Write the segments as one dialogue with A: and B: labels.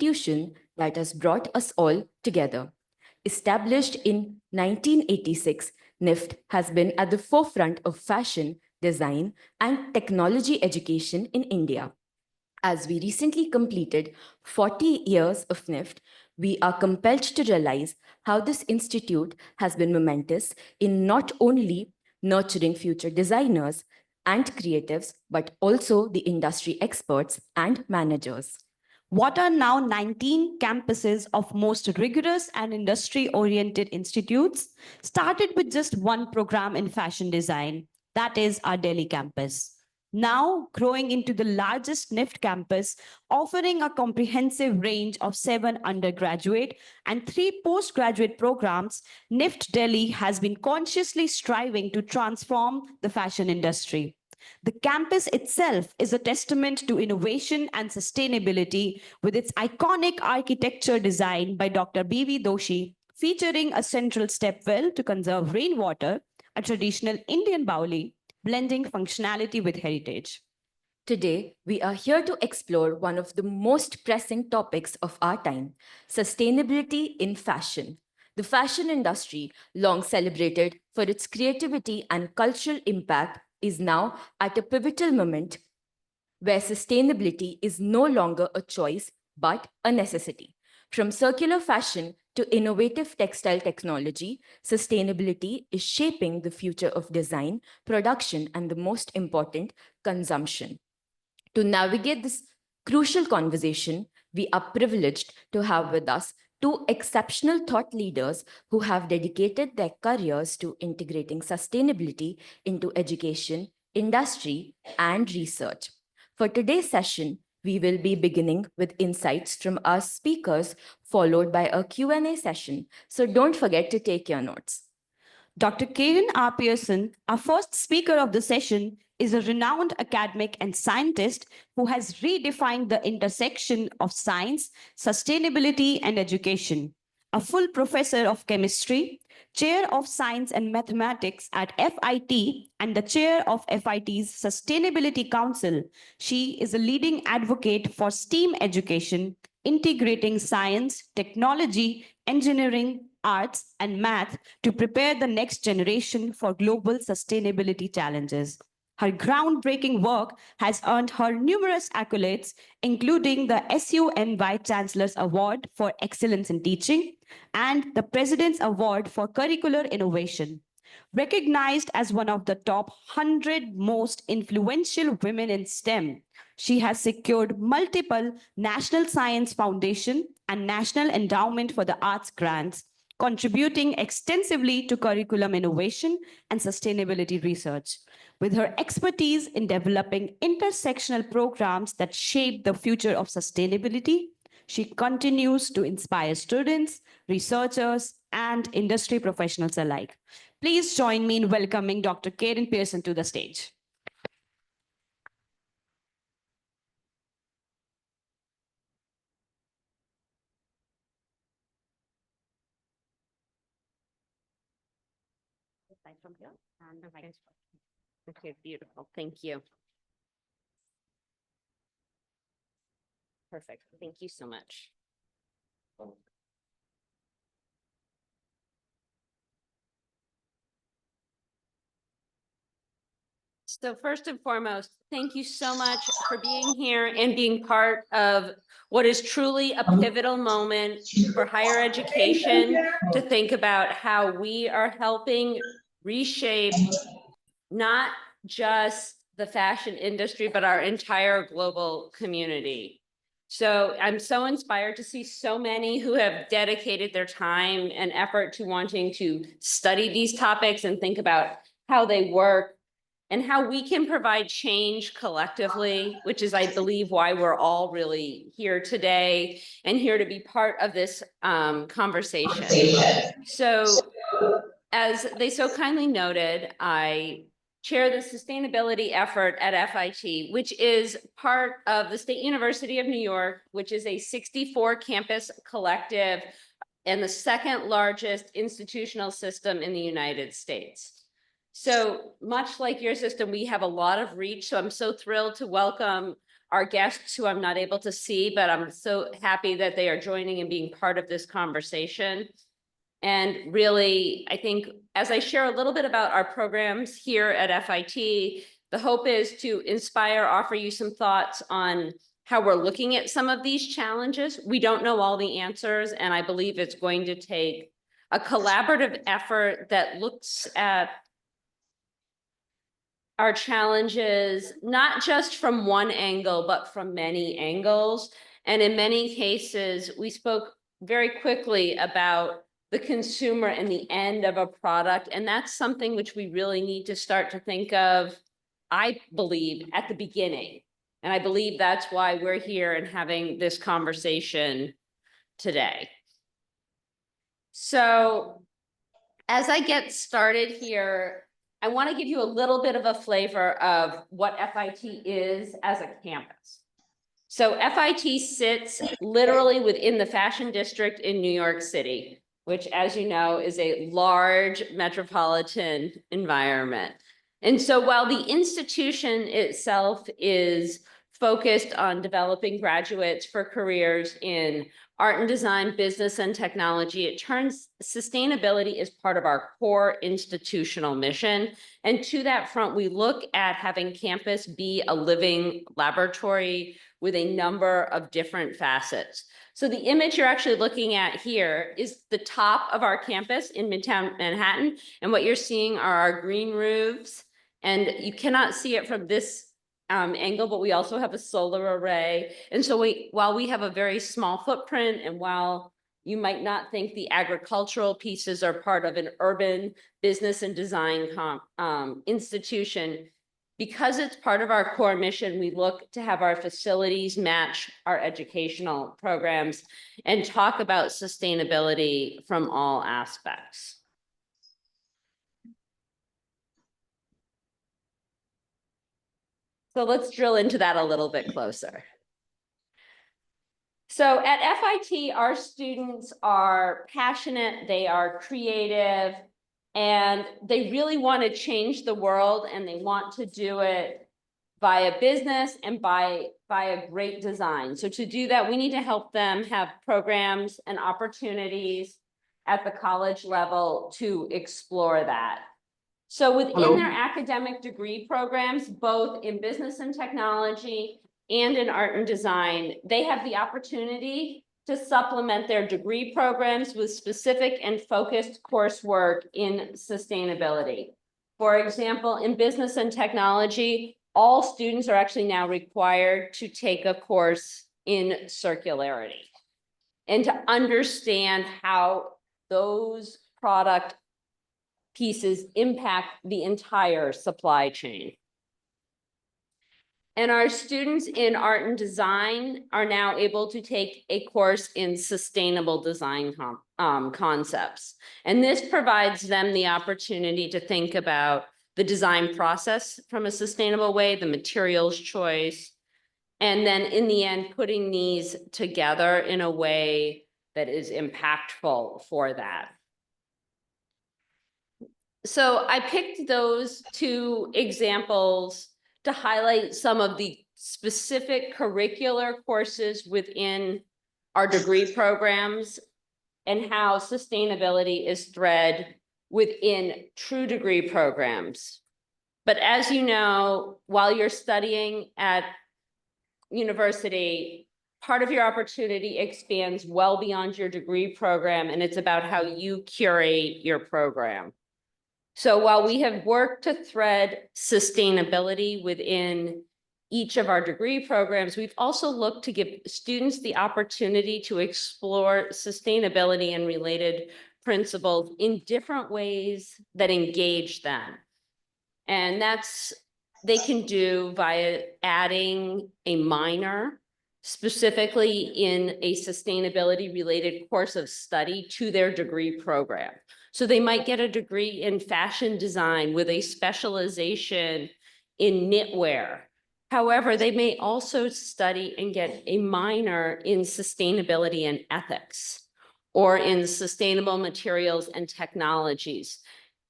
A: institution that has brought us all together. Established in 1986, NIFT has been at the forefront of fashion, design, and technology education in India. As we recently completed 40 years of NIFT, we are compelled to realize how this institute has been momentous in not only nurturing future designers and creatives, but also the industry experts and managers.
B: What are now 19 campuses of most rigorous and industry-oriented institutes started with just one program in fashion design, that is our Delhi campus. Now growing into the largest NIFT campus, offering a comprehensive range of 7 undergraduate and 3 postgraduate programs, NIFT Delhi has been consciously striving to transform the fashion industry. The campus itself is a testament to innovation and sustainability with its iconic architecture design by Dr. B.V. Doshi, featuring a central stepwell to conserve rainwater, a traditional Indian bauli, blending functionality with heritage.
A: Today, we are here to explore one of the most pressing topics of our time, sustainability in fashion. The fashion industry, long celebrated for its creativity and cultural impact, is now at a pivotal moment where sustainability is no longer a choice, but a necessity. From circular fashion to innovative textile technology, sustainability is shaping the future of design, production, and the most important, consumption. To navigate this crucial conversation, we are privileged to have with us 2 exceptional thought leaders who have dedicated their careers to integrating sustainability into education, industry, and research. For today's session, we will be beginning with insights from our speakers, followed by a Q&A session. So don't forget to take your notes.
B: Dr. Karen R. Pearson, our first speaker of the session, is a renowned academic and scientist who has redefined the intersection of science, sustainability, and education. A full professor of chemistry, chair of science and mathematics at FIT, and the chair of FIT's Sustainability Council, she is a leading advocate for STEAM education, integrating science, technology, engineering, arts, and math to prepare the next generation for global sustainability challenges. Her groundbreaking work has earned her numerous accolades, including the SUNY Chancellor's Award for Excellence in Teaching and the President's Award for Curricular Innovation. Recognized as one of the top 100 most influential women in STEM, she has secured multiple National Science Foundation and National Endowment for the Arts grants, contributing extensively to curriculum innovation and sustainability research. With her expertise in developing intersectional programs that shape the future of sustainability, she continues to inspire students, researchers, and industry professionals alike. Please join me in welcoming Dr. Karen Pearson to the stage.
C: From here and okay, beautiful. Thank you. Perfect. Thank you so much. So first and foremost, thank you so much for being here and being part of what is truly a pivotal moment for higher education to think about how we are helping reshape not just the fashion industry, but our entire global community. So I'm so inspired to see so many who have dedicated their time and effort to wanting to study these topics and think about how they work and how we can provide change collectively, which is, I believe, why we're all really here today and here to be part of this conversation. So as they so kindly noted, I chair the sustainability effort at FIT, which is part of the State University of New York, which is a 64 campus collective and the 2nd largest institutional system in the United States. So much like your system, we have a lot of reach. So I'm so thrilled to welcome our guests who I'm not able to see, but I'm so happy that they are joining and being part of this conversation. And really, I think as I share a little bit about our programs here at FIT, the hope is to inspire, offer you some thoughts on how we're looking at some of these challenges. We don't know all the answers, and I believe it's going to take a collaborative effort that looks at our challenges, not just from one angle, but from many angles. And in many cases, we spoke very quickly about the consumer and the end of a product. And that's something which we really need to start to think of, I believe, at the beginning. And I believe that's why we're here and having this conversation today. So as I get started here, I want to give you a little bit of a flavor of what FIT is as a campus. So FIT sits literally within the Fashion District in New York City, which, as you know, is a large metropolitan environment. And so while the institution itself is focused on developing graduates for careers in art and design, business and technology, it turns sustainability as part of our core institutional mission. And to that front, we look at having campus be a living laboratory with a number of different facets. So the image you're actually looking at here is the top of our campus in Midtown Manhattan. And what you're seeing are our green roofs. And you cannot see it from this angle, but we also have a solar array. And so while we have a very small footprint, and while you might not think the agricultural pieces are part of an urban business and design institution, because it's part of our core mission, we look to have our facilities match our educational programs and talk about sustainability from all aspects. So let's drill into that a little bit closer. So at FIT, our students are passionate, they are creative, and they really want to change the world, and they want to do it via business and by a great design. So to do that, we need to help them have programs and opportunities at the college level to explore that. So within their academic degree programs, both in business and technology and in art and design, they have the opportunity to supplement their degree programs with specific and focused coursework in sustainability. For example, in business and technology, all students are actually now required to take a course in circularity and to understand how those product pieces impact the entire supply chain. And our students in art and design are now able to take a course in sustainable design concepts. And this provides them the opportunity to think about the design process from a sustainable way, the materials choice, and then in the end, putting these together in a way that is impactful for that. So I picked those two examples to highlight some of the specific curricular courses within our degree programs and how sustainability is thread within true degree programs. But as you know, while you're studying at university, part of your opportunity expands well beyond your degree program, and it's about how you curate your program. So while we have worked to thread sustainability within each of our degree programs, we've also looked to give students the opportunity to explore sustainability and related principles in different ways that engage them. And that's, they can do via adding a minor, specifically in a sustainability related course of study to their degree program. So they might get a degree in fashion design with a specialization in knitwear. However, they may also study and get a minor in sustainability and ethics, or in sustainable materials and technologies.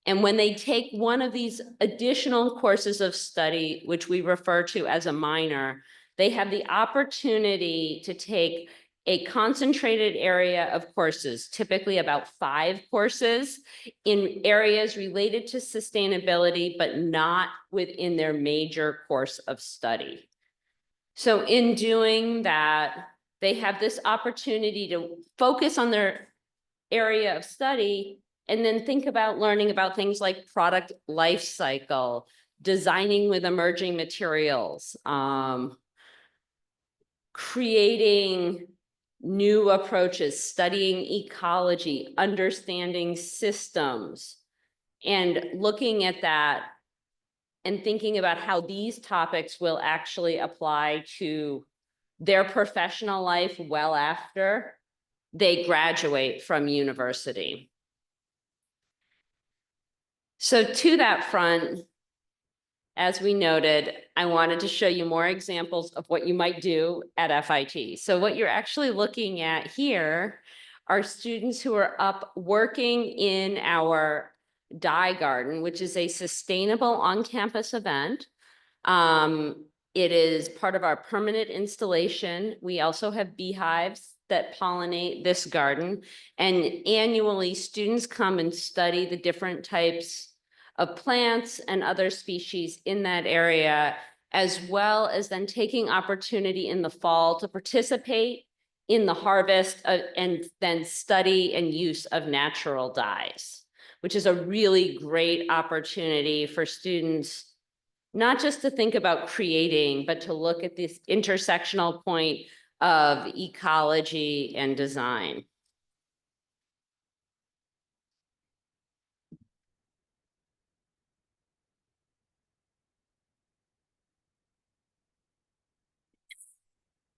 C: And when they take one of these additional courses of study, which we refer to as a minor, they have the opportunity to take a concentrated area of courses, typically about 5 courses in areas related to sustainability, but not within their major course of study. So in doing that, they have this opportunity to focus on their area of study and then think about learning about things like product life cycle, designing with emerging materials, creating new approaches, studying ecology, understanding systems, and looking at that and thinking about how these topics will actually apply to their professional life well after they graduate from university. So to that front, as we noted, I wanted to show you more examples of what you might do at FIT. So what you're actually looking at here are students who are up working in our dye garden, which is a sustainable on-campus event. It is part of our permanent installation. We also have beehives that pollinate this garden. And annually, students come and study the different types of plants and other species in that area, as well as then taking opportunity in the fall to participate in the harvest and then study and use of natural dyes, which is a really great opportunity for students not just to think about creating, but to look at this intersectional point of ecology and design.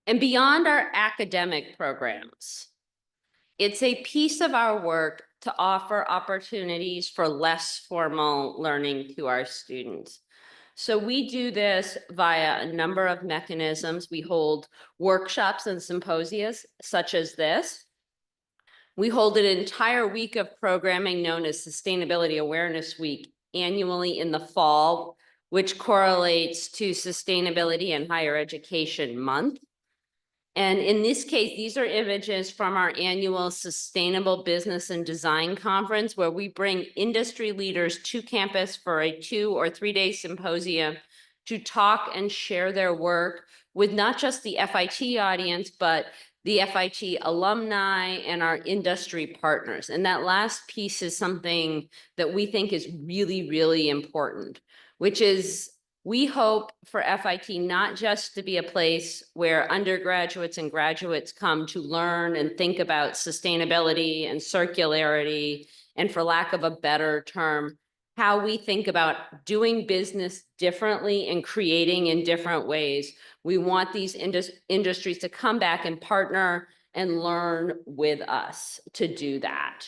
C: And beyond our academic programs, it's a piece of our work to offer opportunities for less formal learning to our students. So we do this via a number of mechanisms. We hold workshops and symposia such as this. We hold an entire week of programming known as Sustainability Awareness Week annually in the fall, which correlates to Sustainability and Higher Education Month. And in this case, these are images from our annual Sustainable Business and Design Conference, where we bring industry leaders to campus for a 2 or 3 day symposium to talk and share their work with not just the FIT audience, but the FIT alumni and our industry partners. And that last piece is something that we think is really, really important, which is we hope for FIT not just to be a place where undergraduates and graduates come to learn and think about sustainability and circularity, and for lack of a better term, how we think about doing business differently and creating in different ways. We want these industries to come back and partner and learn with us to do that.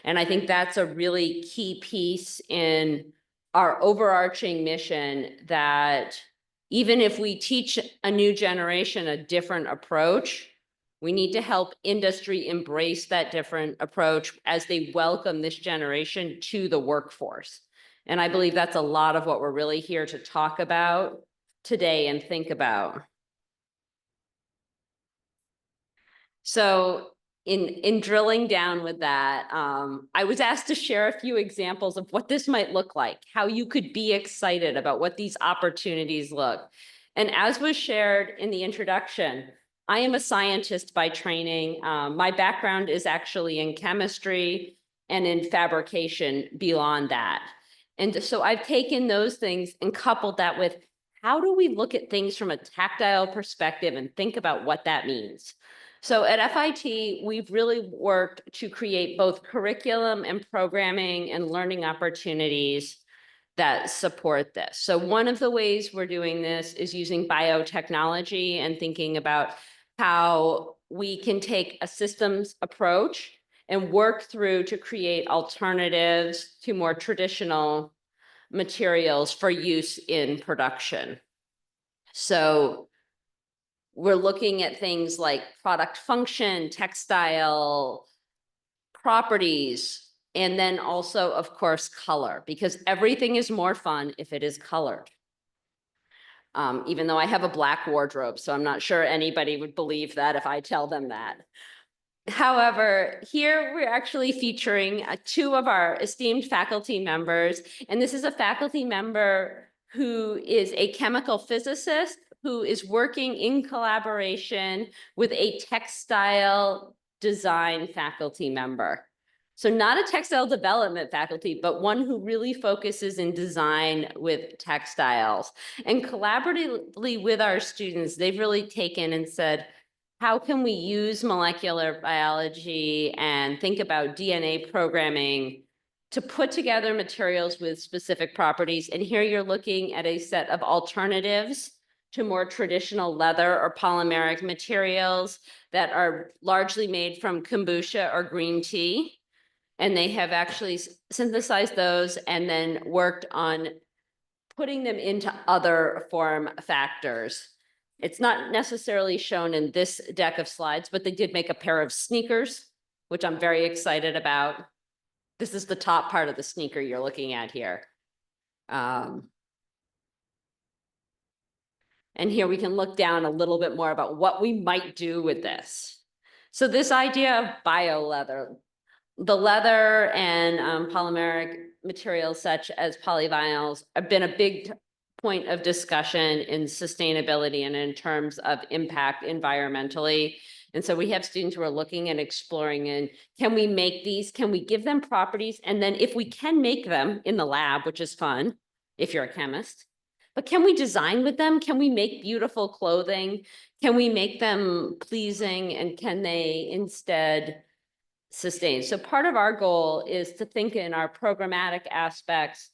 C: And I think that's a really key piece in our overarching mission, that even if we teach a new generation a different approach, we need to help industry embrace that different approach as they welcome this generation to the workforce. And I believe that's a lot of what we're really here to talk about today and think about. So in drilling down with that, I was asked to share a few examples of what this might look like, how you could be excited about what these opportunities look. And as was shared in the introduction, I am a scientist by training. My background is actually in chemistry and in fabrication beyond that. And so I've taken those things and coupled that with, how do we look at things from a tactile perspective and think about what that means? So at FIT, we've really worked to create both curriculum and programming and learning opportunities that support this. So one of the ways we're doing this is using biotechnology and thinking about how we can take a systems approach and work through to create alternatives to more traditional materials for use in production. So we're looking at things like product function, textile properties, and then also, of course, color, because everything is more fun if it is colored. even though I have a black wardrobe, so I'm not sure anybody would believe that if I tell them that. However, here we're actually featuring two of our esteemed faculty members, and this is a faculty member who is a chemical physicist who is working in collaboration with a textile design faculty member. So not a textile development faculty, but one who really focuses in design with textiles. And collaboratively with our students, they've really taken and said, how can we use molecular biology and think about DNA programming to put together materials with specific properties? And here you're looking at a set of alternatives to more traditional leather or polymeric materials that are largely made from kombucha or green tea. And they have actually synthesized those and then worked on putting them into other form factors. It's not necessarily shown in this deck of slides, but they did make a pair of sneakers, which I'm very excited about. This is the top part of the sneaker you're looking at here. And here we can look down a little bit more about what we might do with this. So this idea of bio leather, the leather and polymeric materials such as polyvinyls have been a big point of discussion in sustainability and in terms of impact environmentally. And so we have students who are looking and exploring, and can we make these? Can we give them properties? And then if we can make them in the lab, which is fun, if you're a chemist, but can we design with them? Can we make beautiful clothing? Can we make them pleasing? And can they instead sustain? So part of our goal is to think in our programmatic aspects,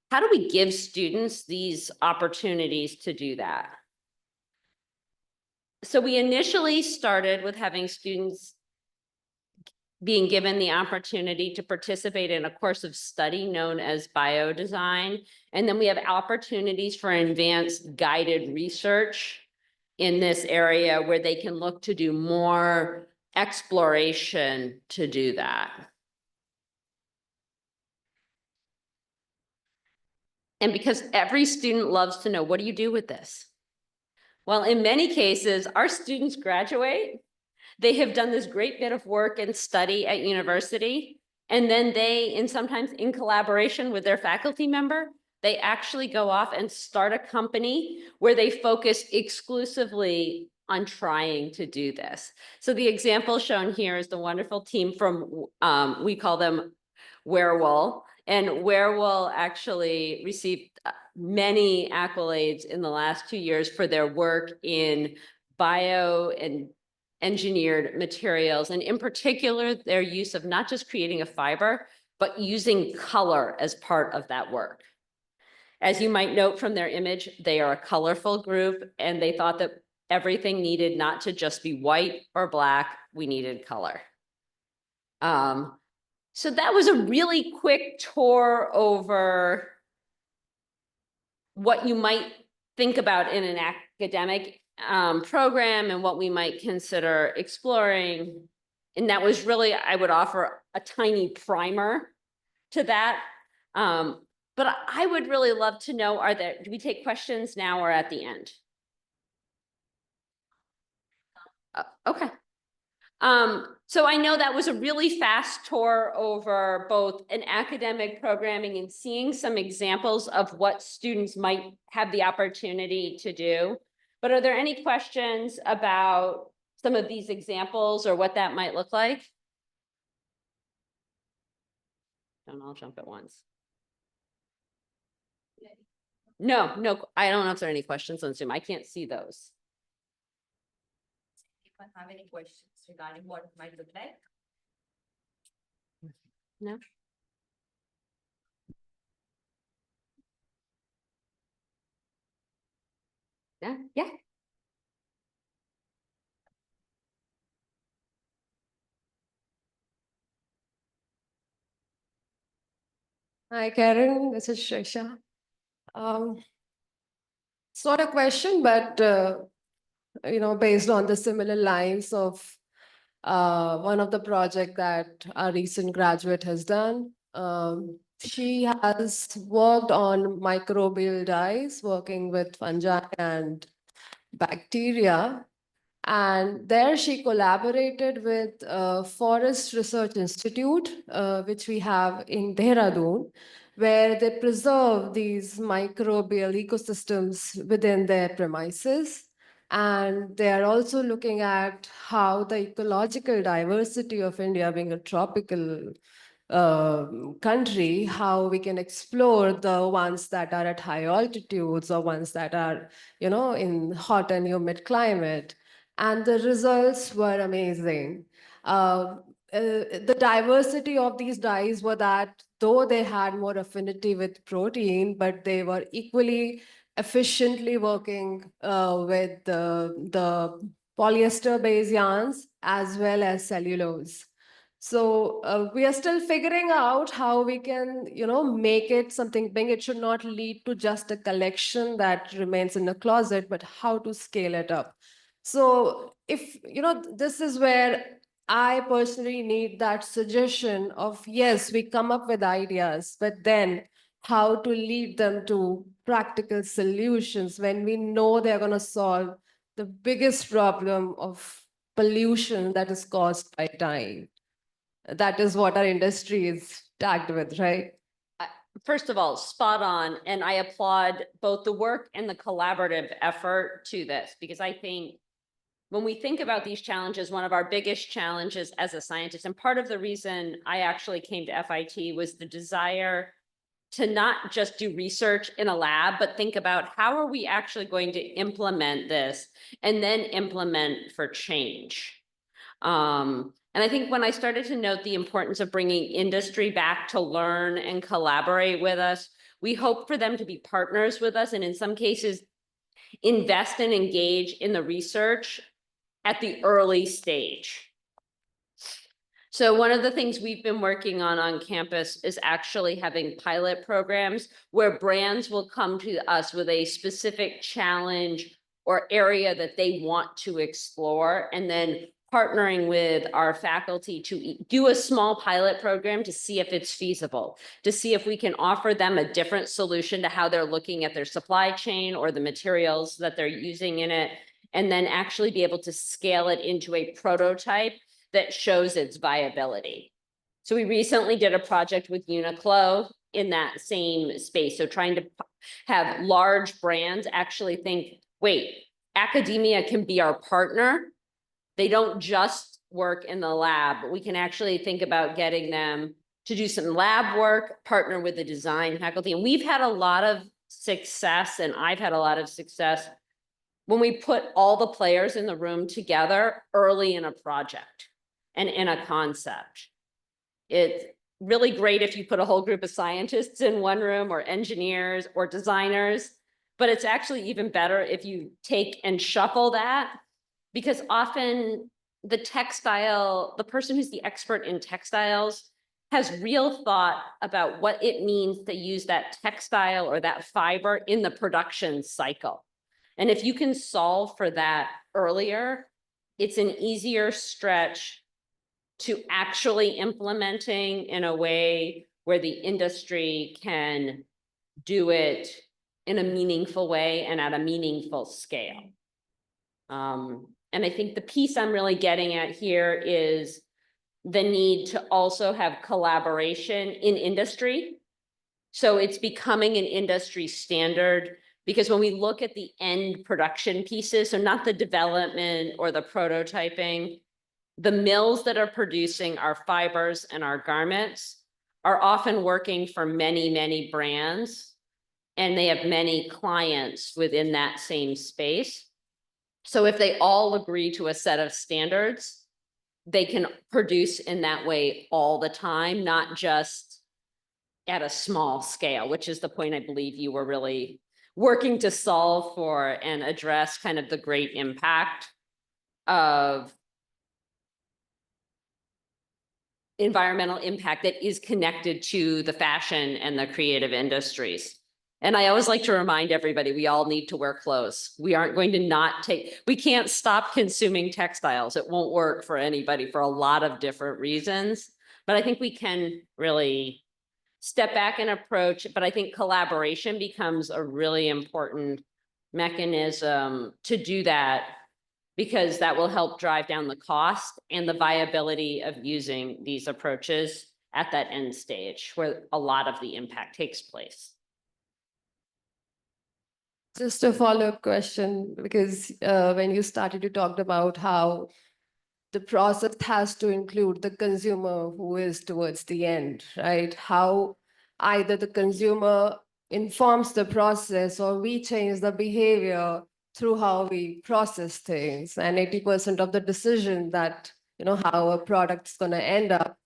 C: how do we give students these opportunities to do that? So we initially started with having students being given the opportunity to participate in a course of study known as biodesign. And then we have opportunities for advanced guided research in this area where they can look to do more exploration to do that. And because every student loves to know, what do you do with this? Well, in many cases, our students graduate. They have done this great bit of work and study at university. And then they, and sometimes in collaboration with their faculty member, they actually go off and start a company where they focus exclusively on trying to do this. So the example shown here is the wonderful team from, we call them Wearwool. And Wearwool actually received many accolades in the last 2 years for their work in bio and engineered materials, and in particular, their use of not just creating a fiber, but using color as part of that work. As you might note from their image, they are a colorful group, and they thought that everything needed not to just be white or black, we needed color. So that was a really quick tour over what you might think about in an academic program and what we might consider exploring. And that was really, I would offer a tiny primer to that. But I would really love to know, do we take questions now or at the end? Okay. So I know that was a really fast tour over both an academic programming and seeing some examples of what students might have the opportunity to do. But are there any questions about some of these examples or what that might look like? Don't all jump at once. No, I don't know if there are any questions on Zoom. I can't see those.
A: Anyone have any questions regarding what it might look like?
C: No? Yeah.
D: Hi, Karen. This is Shrisha. It's not a question, but based on the similar lines of one of the project that our recent graduate has done, She has worked on microbial dyes, working with fungi and bacteria. And there she collaborated with Forest Research Institute, which we have in Dehradun, where they preserve these microbial ecosystems within their premises. And they are also looking at how the ecological diversity of India, being a tropical country, how we can explore the ones that are at high altitudes or ones that are, in hot and humid climate. And the results were amazing. The diversity of these dyes were that though they had more affinity with protein, but they were equally efficiently working with the polyester-based yarns as well as cellulose. So we are still figuring out how we can, make it something big. It should not lead to just a collection that remains in a closet, but how to scale it up. So if, this is where I personally need that suggestion of, yes, we come up with ideas, but then how to lead them to practical solutions when we know they're going to solve the biggest problem of pollution that is caused by dyeing. That is what our industry is tagged with, right?
C: First of all, spot on. And I applaud both the work and the collaborative effort to this, because I think when we think about these challenges, one of our biggest challenges as a scientist, and part of the reason I actually came to FIT was the desire to not just do research in a lab, but think about how are we actually going to implement this and then implement for change. And I think when I started to note the importance of bringing industry back to learn and collaborate with us, we hope for them to be partners with us, and in some cases, invest and engage in the research at the early stage. So one of the things we've been working on campus is actually having pilot programs where brands will come to us with a specific challenge or area that they want to explore, and then partnering with our faculty to do a small pilot program to see if it's feasible, to see if we can offer them a different solution to how they're looking at their supply chain or the materials that they're using in it, and then actually be able to scale it into a prototype that shows its viability. So we recently did a project with Uniqlo in that same space. So trying to have large brands actually think, wait, academia can be our partner. They don't just work in the lab, but we can actually think about getting them to do some lab work, partner with the design faculty. And we've had a lot of success, and I've had a lot of success when we put all the players in the room together early in a project and in a concept. It's really great if you put a whole group of scientists in one room, or engineers or designers, but it's actually even better if you take and shuffle that, because often the person who's the expert in textiles has real thought about what it means to use that textile or that fiber in the production cycle. And if you can solve for that earlier, it's an easier stretch to actually implementing in a way where the industry can do it in a meaningful way and at a meaningful scale. And I think the piece I'm really getting at here is the need to also have collaboration in industry. So it's becoming an industry standard, because when we look at the end production pieces, so not the development or the prototyping, the mills that are producing our fibers and our garments are often working for many, many brands, and they have many clients within that same space. So if they all agree to a set of standards, they can produce in that way all the time, not just at a small scale, which is the point I believe you were really working to solve for and address, kind of the great impact of environmental impact that is connected to the fashion and the creative industries. And I always like to remind everybody, we all need to wear clothes. We aren't going to we can't stop consuming textiles. It won't work for anybody for a lot of different reasons. But I think we can really step back and approach, but I think collaboration becomes a really important mechanism to do that, because that will help drive down the cost and the viability of using these approaches at that end stage where a lot of the impact takes place.
D: Just a follow-up question, because when you started, you talked about how the process has to include the consumer who is towards the end, right? How either the consumer informs the process or we change the behavior through how we process things. And 80% of the decision that, how a product's going to end up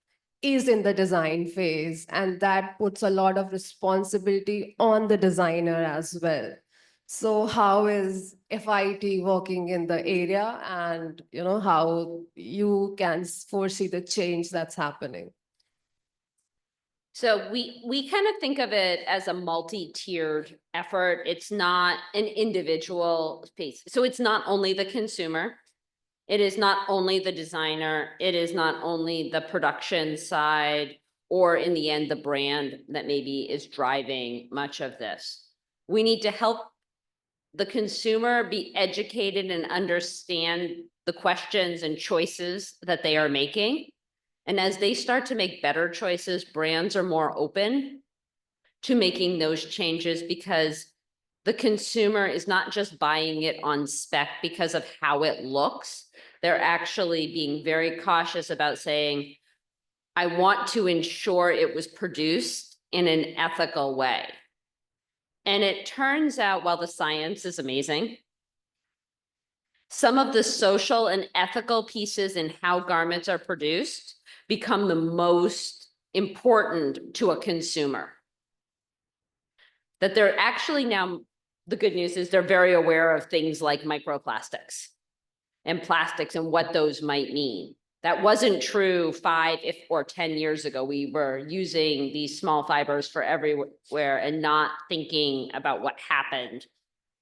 D: is in the design phase. And that puts a lot of responsibility on the designer as well. So how is FIT working in the area, and how you can foresee the change that's happening?
C: So we kind of think of it as a multi-tiered effort. It's not an individual piece. So it's not only the consumer. It is not only the designer. It is not only the production side, or in the end, the brand that maybe is driving much of this. We need to help the consumer be educated and understand the questions and choices that they are making. And as they start to make better choices, brands are more open to making those changes, because the consumer is not just buying it on spec because of how it looks. They're actually being very cautious about saying, I want to ensure it was produced in an ethical way. And it turns out, while the science is amazing, some of the social and ethical pieces in how garments are produced become the most important to a consumer. That they're actually now, the good news is they're very aware of things like microplastics and plastics and what those might mean. That wasn't true 5 or 10 years ago. We were using these small fibers for everywhere and not thinking about what happened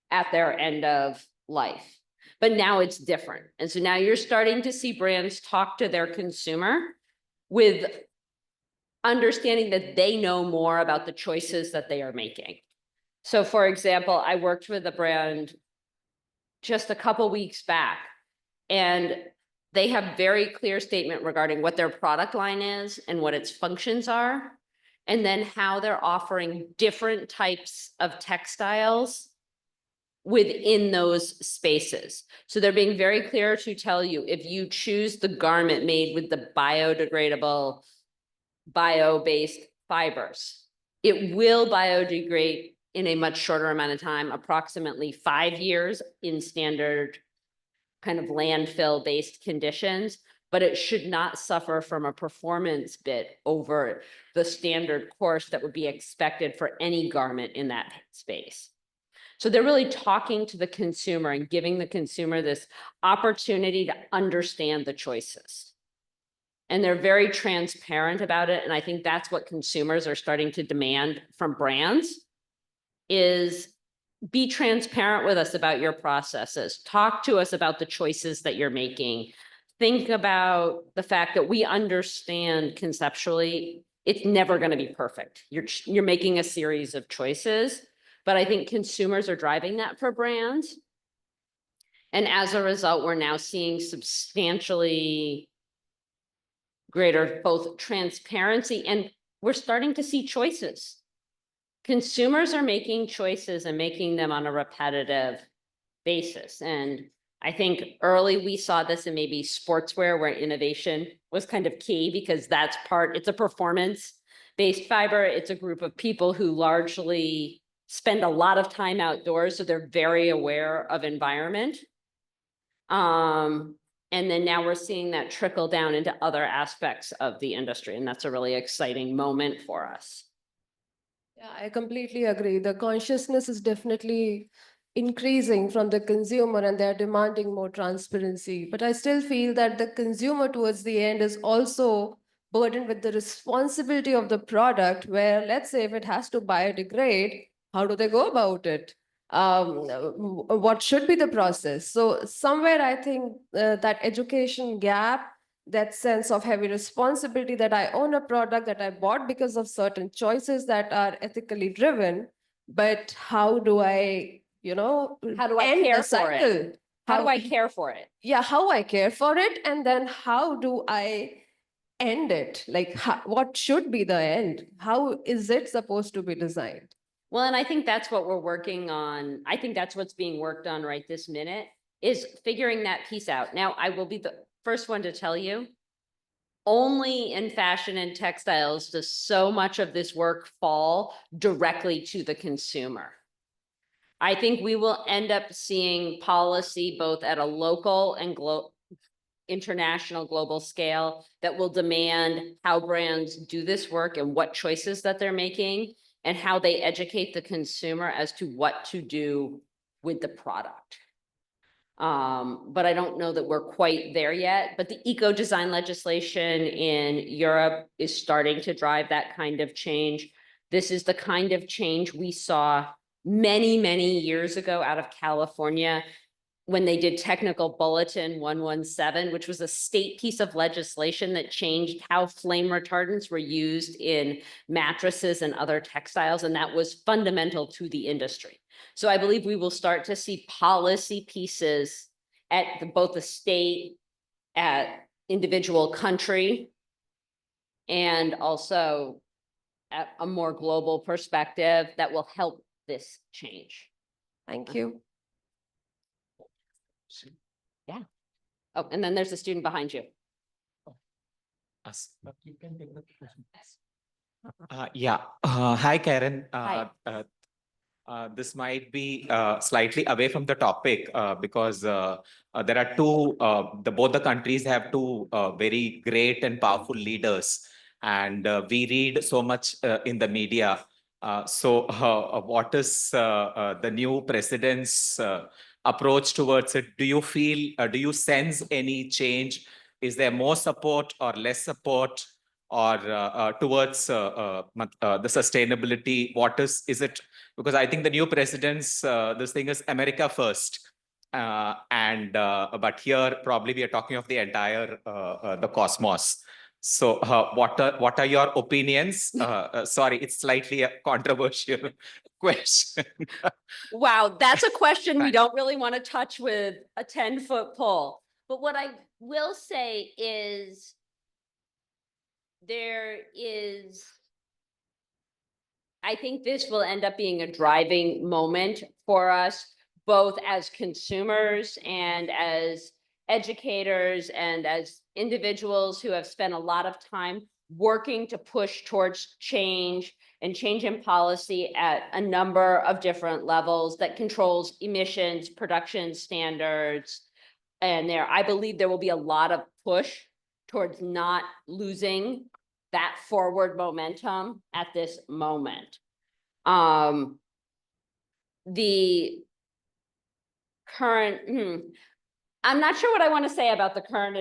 C: at their end of life. But now it's different. And so now you're starting to see brands talk to their consumer with understanding that they know more about the choices that they are making. So for example, I worked with a brand just a couple weeks back, and they have very clear statement regarding what their product line is and what its functions are, and then how they're offering different types of textiles within those spaces. So they're being very clear to tell you, if you choose the garment made with the biodegradable, bio-based fibers, it will biodegrade in a much shorter amount of time, approximately 5 years in standard kind of landfill-based conditions, but it should not suffer from a performance bit over the standard course that would be expected for any garment in that space. So they're really talking to the consumer and giving the consumer this opportunity to understand the choices. And they're very transparent about it. And I think that's what consumers are starting to demand from brands, is be transparent with us about your processes. Talk to us about the choices that you're making. Think about the fact that we understand conceptually it's never going to be perfect. You're making a series of choices, but I think consumers are driving that for brands. And as a result, we're now seeing substantially greater both transparency, and we're starting to see choices. Consumers are making choices and making them on a repetitive basis. And I think early we saw this in maybe sportswear, where innovation was kind of key, because that's it's a performance-based fiber. It's a group of people who largely spend a lot of time outdoors, so they're very aware of environment. And then now we're seeing that trickle down into other aspects of the industry, and that's a really exciting moment for us.
D: Yeah, I completely agree. The consciousness is definitely increasing from the consumer, and they're demanding more transparency. But I still feel that the consumer towards the end is also burdened with the responsibility of the product, where, let's say, if it has to biodegrade, how do they go about it? What should be the process? So somewhere I think that education gap that sense of heavy responsibility that I own a product that I bought because of certain choices that are ethically driven. But how do I,
C: How do I
D: end
C: care
D: the
C: for it?
D: cycle?
C: How do I care for it?
D: Yeah, how I care for it, and then how do I end it? Like, what should be the end? How is it supposed to be designed?
C: Well, and I think that's what we're working on. I think that's what's being worked on right this minute, is figuring that piece out. Now, I will be the first one to tell you, only in fashion and textiles does so much of this work fall directly to the consumer. I think we will end up seeing policy both at a local and international global scale that will demand how brands do this work and what choices that they're making and how they educate the consumer as to what to do with the product. But I don't know that we're quite there yet, but the eco design legislation in Europe is starting to drive that kind of change. This is the kind of change we saw many, many years ago out of California when they did Technical Bulletin 117, which was a state piece of legislation that changed how flame retardants were used in mattresses and other textiles, and that was fundamental to the industry. So I believe we will start to see policy pieces at both the state, at individual country, and also at a more global perspective that will help this change.
D: Thank you.
C: Yeah. Oh, and then there's a student behind you.
E: You can take the question. Yeah. Hi, Karen.
C: Hi.
E: This might be slightly away from the topic because there are both the countries have two very great and powerful leaders, and we read so much in the media. What is the new president's approach towards it? Do you sense any change? Is there more support or less support, or towards the sustainability? Is it, because I think the new president's this thing is America first, but here probably we are talking of the entire the cosmos. So what are your opinions? Sorry, it's slightly a controversial question.
C: Wow, that's a question we don't really want to touch with a 10-foot pole. But what I will say is I think this will end up being a driving moment for us, both as consumers and as educators and as individuals who have spent a lot of time working to push towards change and change in policy at a number of different levels that controls emissions, production standards. And I believe there will be a lot of push towards not losing that forward momentum at this moment. The current, I'm not sure what I want to say about the current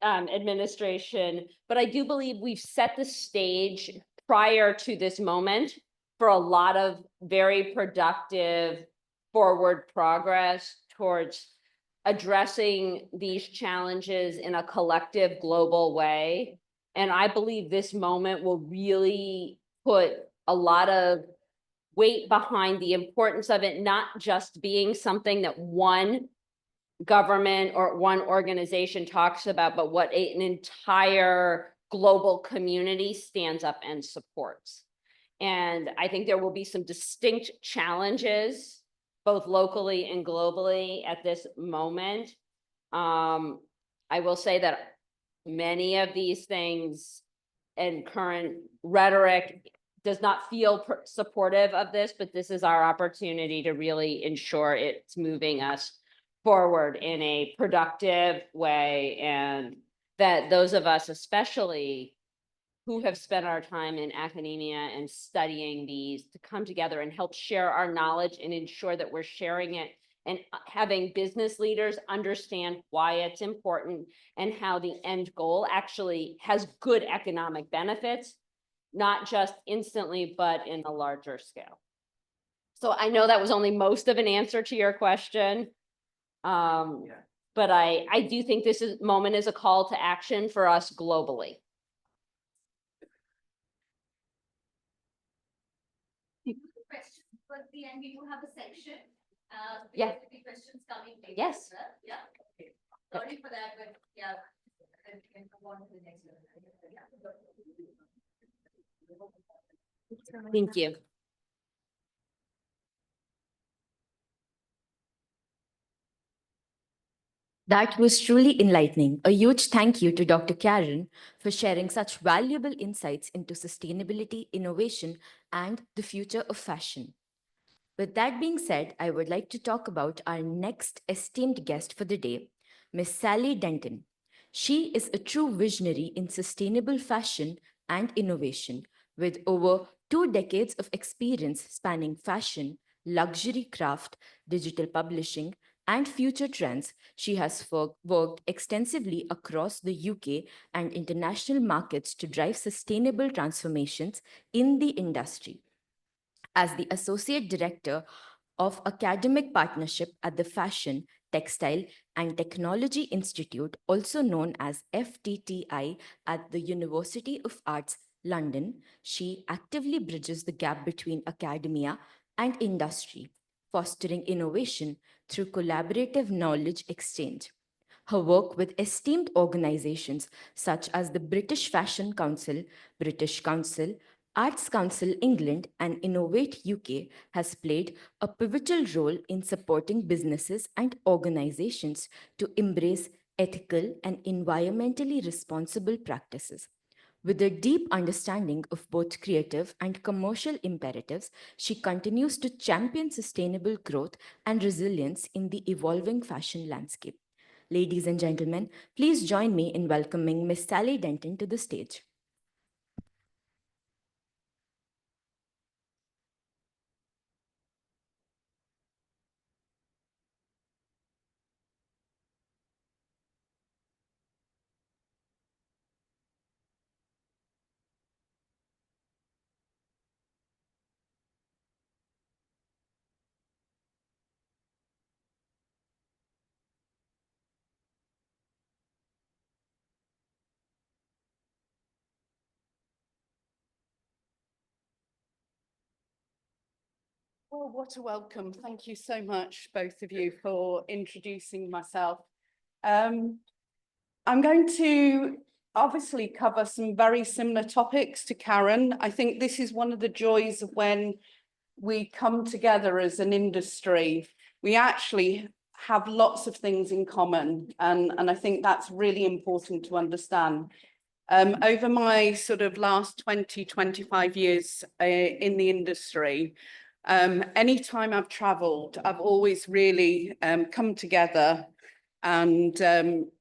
C: administration, but I do believe we've set the stage prior to this moment for a lot of very productive forward progress towards addressing these challenges in a collective global way. And I believe this moment will really put a lot of weight behind the importance of it, not just being something that one government or one organization talks about, but what an entire global community stands up and supports. And I think there will be some distinct challenges, both locally and globally at this moment. I will say that many of these things and current rhetoric does not feel supportive of this, but this is our opportunity to really ensure it's moving us forward in a productive way, and that those of us especially who have spent our time in academia and studying these to come together and help share our knowledge and ensure that we're sharing it and having business leaders understand why it's important and how the end goal actually has good economic benefits, not just instantly, but in a larger scale. So I know that was only most of an answer to your question. but I do think this moment is a call to action for us globally.
A: Questions, but at the end we do have a section.
C: Yeah.
A: There will be questions coming later.
C: Yes.
A: Yeah. Okay. Sorry for that, but yeah. Then we can move on to the next one.
C: Thank you.
A: That was truly enlightening. A huge thank you to Dr. Karen for sharing such valuable insights into sustainability, innovation, and the future of fashion. With that being said, I would like to talk about our next esteemed guest for the day, Miss Sally Denton. She is a true visionary in sustainable fashion and innovation, with over 2 decades of experience spanning fashion, luxury craft, digital publishing, and future trends. She has worked extensively across the UK and international markets to drive sustainable transformations in the industry. As the Associate Director of Academic Partnership at the Fashion, Textile and Technology Institute, also known as FTTI, at the University of Arts, London, she actively bridges the gap between academia and industry, fostering innovation through collaborative knowledge exchange. Her work with esteemed organizations such as the British Fashion Council, British Council, Arts Council England, and Innovate UK has played a pivotal role in supporting businesses and organizations to embrace ethical and environmentally responsible practices. With a deep understanding of both creative and commercial imperatives, she continues to champion sustainable growth and resilience in the evolving fashion landscape. Ladies and gentlemen, please join me in welcoming Miss Sally Denton to the stage.
F: Oh, what a welcome. Thank you so much, both of you, for introducing myself. I'm going to obviously cover some very similar topics to Karen. I think this is one of the joys of when we come together as an industry. We actually have lots of things in common, and I think that's really important to understand. Over my sort of last 20, 25 years in the industry, anytime I've traveled, I've always really come together and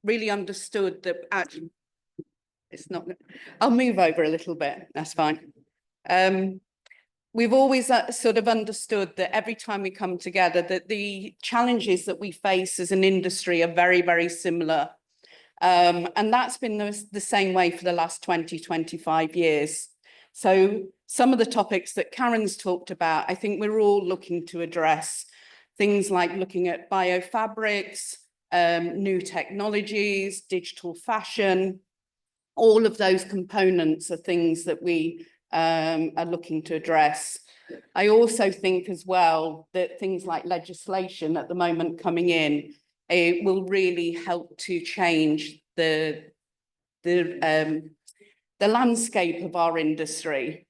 F: really understood that actually, it's not, I'll move over a little bit, that's fine. We've always sort of understood that every time we come together, that the challenges that we face as an industry are very, very similar. And that's been the same way for the last 20, 25 years. So some of the topics that Karen's talked about, I think we're all looking to address. Things like looking at biofabrics, new technologies, digital fashion, all of those components are things that we are looking to address. I also think as well that things like legislation at the moment coming in, it will really help to change the landscape of our industry.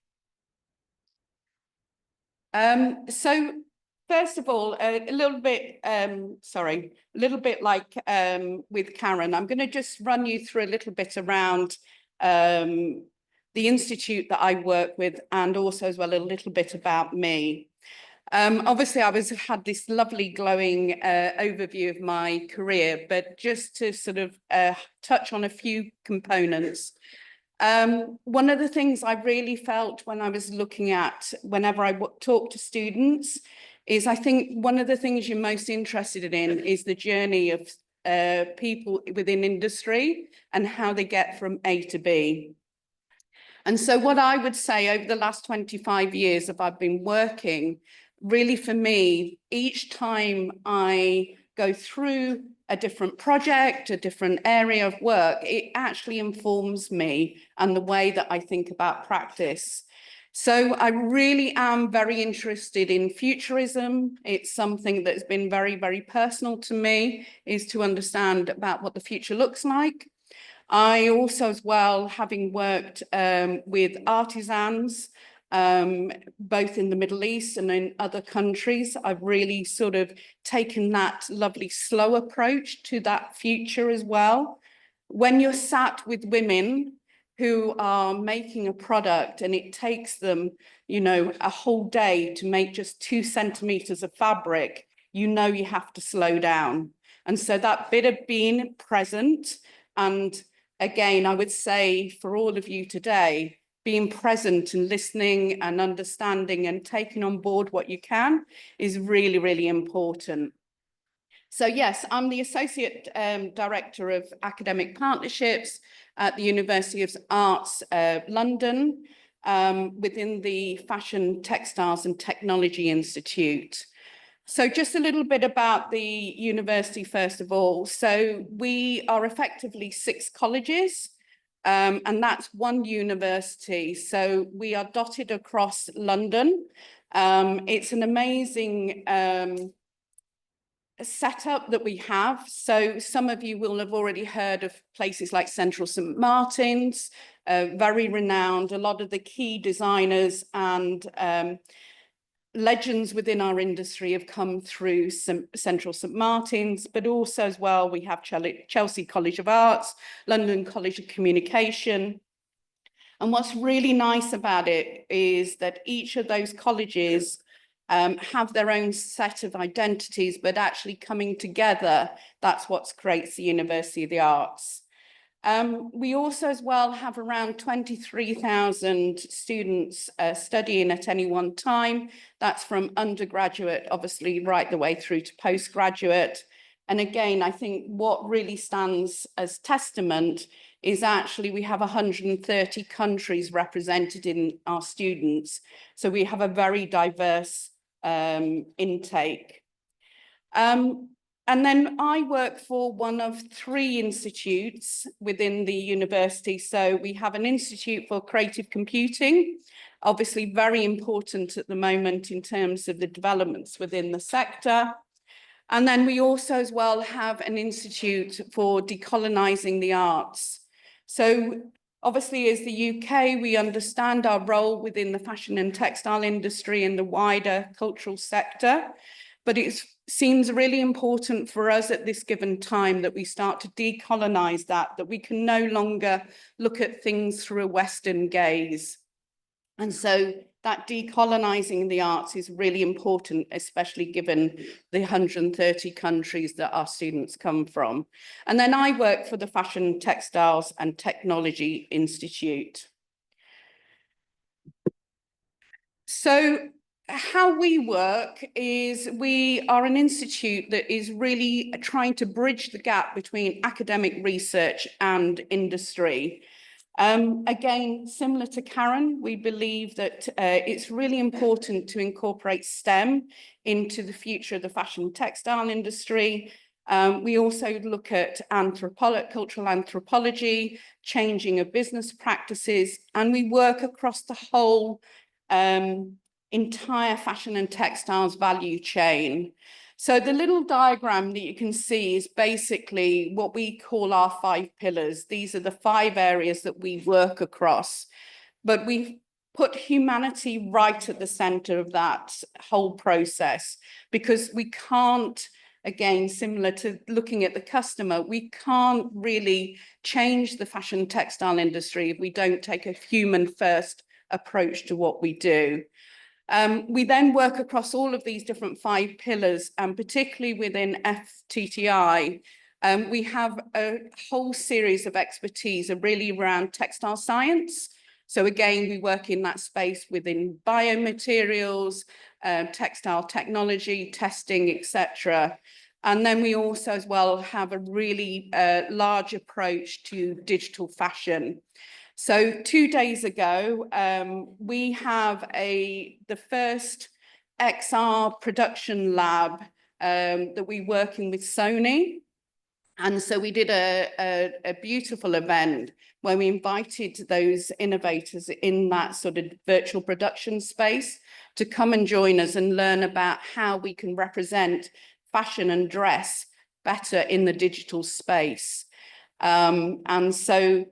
F: So first of all, a little bit like with Karen, I'm going to just run you through a little bit around the institute that I work with, and also as well a little bit about me. Obviously, I had this lovely glowing overview of my career, but just to sort of touch on a few components. One of the things I really felt when I was looking at, whenever I talk to students, is I think one of the things you're most interested in is the journey of people within industry and how they get from A to B. And so what I would say over the last 25 years of I've been working, really for me, each time I go through a different project, a different area of work, it actually informs me and the way that I think about practice. So I really am very interested in futurism. It's something that's been very, very personal to me, is to understand about what the future looks like. I also, as well, having worked with artisans, both in the Middle East and in other countries, I've really sort of taken that lovely slow approach to that future as well. When you're sat with women who are making a product and it takes them, you know, a whole day to make just 2 centimeters of fabric, you know you have to slow down. And so that bit of being present, and again, I would say for all of you today, being present and listening and understanding and taking on board what you can is really, really important. So yes, I'm the Associate Director of Academic Partnerships at the University of Arts London, within the Fashion, Textiles and Technology Institute. So just a little bit about the university, first of all. So we are effectively 6 colleges, and that's one university. So we are dotted across London. It's an amazing setup that we have. So some of you will have already heard of places like Central St. Martin's, very renowned. A lot of the key designers and legends within our industry have come through Central St. Martin's, but also as well, we have Chelsea College of Arts, London College of Communication. And what's really nice about it is that each of those colleges have their own set of identities, but actually coming together, that's what creates the University of the Arts. We also as well have around 23,000 students studying at any one time. That's from undergraduate, obviously, right the way through to postgraduate. And again, I think what really stands as testament is actually we have 130 countries represented in our students. So we have a very diverse intake. And then I work for one of 3 institutes within the university. So we have an Institute for Creative Computing, obviously very important at the moment in terms of the developments within the sector. And then we also as well have an Institute for Decolonising the Arts. So obviously as the UK, we understand our role within the fashion and textile industry and the wider cultural sector. But it seems really important for us at this given time that we start to decolonize that we can no longer look at things through a Western gaze. And so that decolonizing the arts is really important, especially given the 130 countries that our students come from. And then I work for the Fashion, Textiles and Technology Institute. So how we work is we are an institute that is really trying to bridge the gap between academic research and industry. Again, similar to Karen, we believe that it's really important to incorporate STEM into the future of the fashion textile industry. We also look at cultural anthropology, changing of business practices, and we work across the whole entire fashion and textiles value chain. So the little diagram that you can see is basically what we call our 5 pillars. These are the 5 areas that we work across, but we've put humanity right at the center of that whole process, because we can't, again, similar to looking at the customer, we can't really change the fashion textile industry if we don't take a human first approach to what we do. We then work across all of these different 5 pillars, and particularly within FTTI, we have a whole series of expertise really around textile science. So again, we work in that space within biomaterials, textile technology, testing, etc. And then we also as well have a really large approach to digital fashion. So 2 days ago, we have the first XR production lab that we're working with Sony. And so we did a beautiful event where we invited those innovators in that sort of virtual production space to come and join us and learn about how we can represent fashion and dress better in the digital space. And so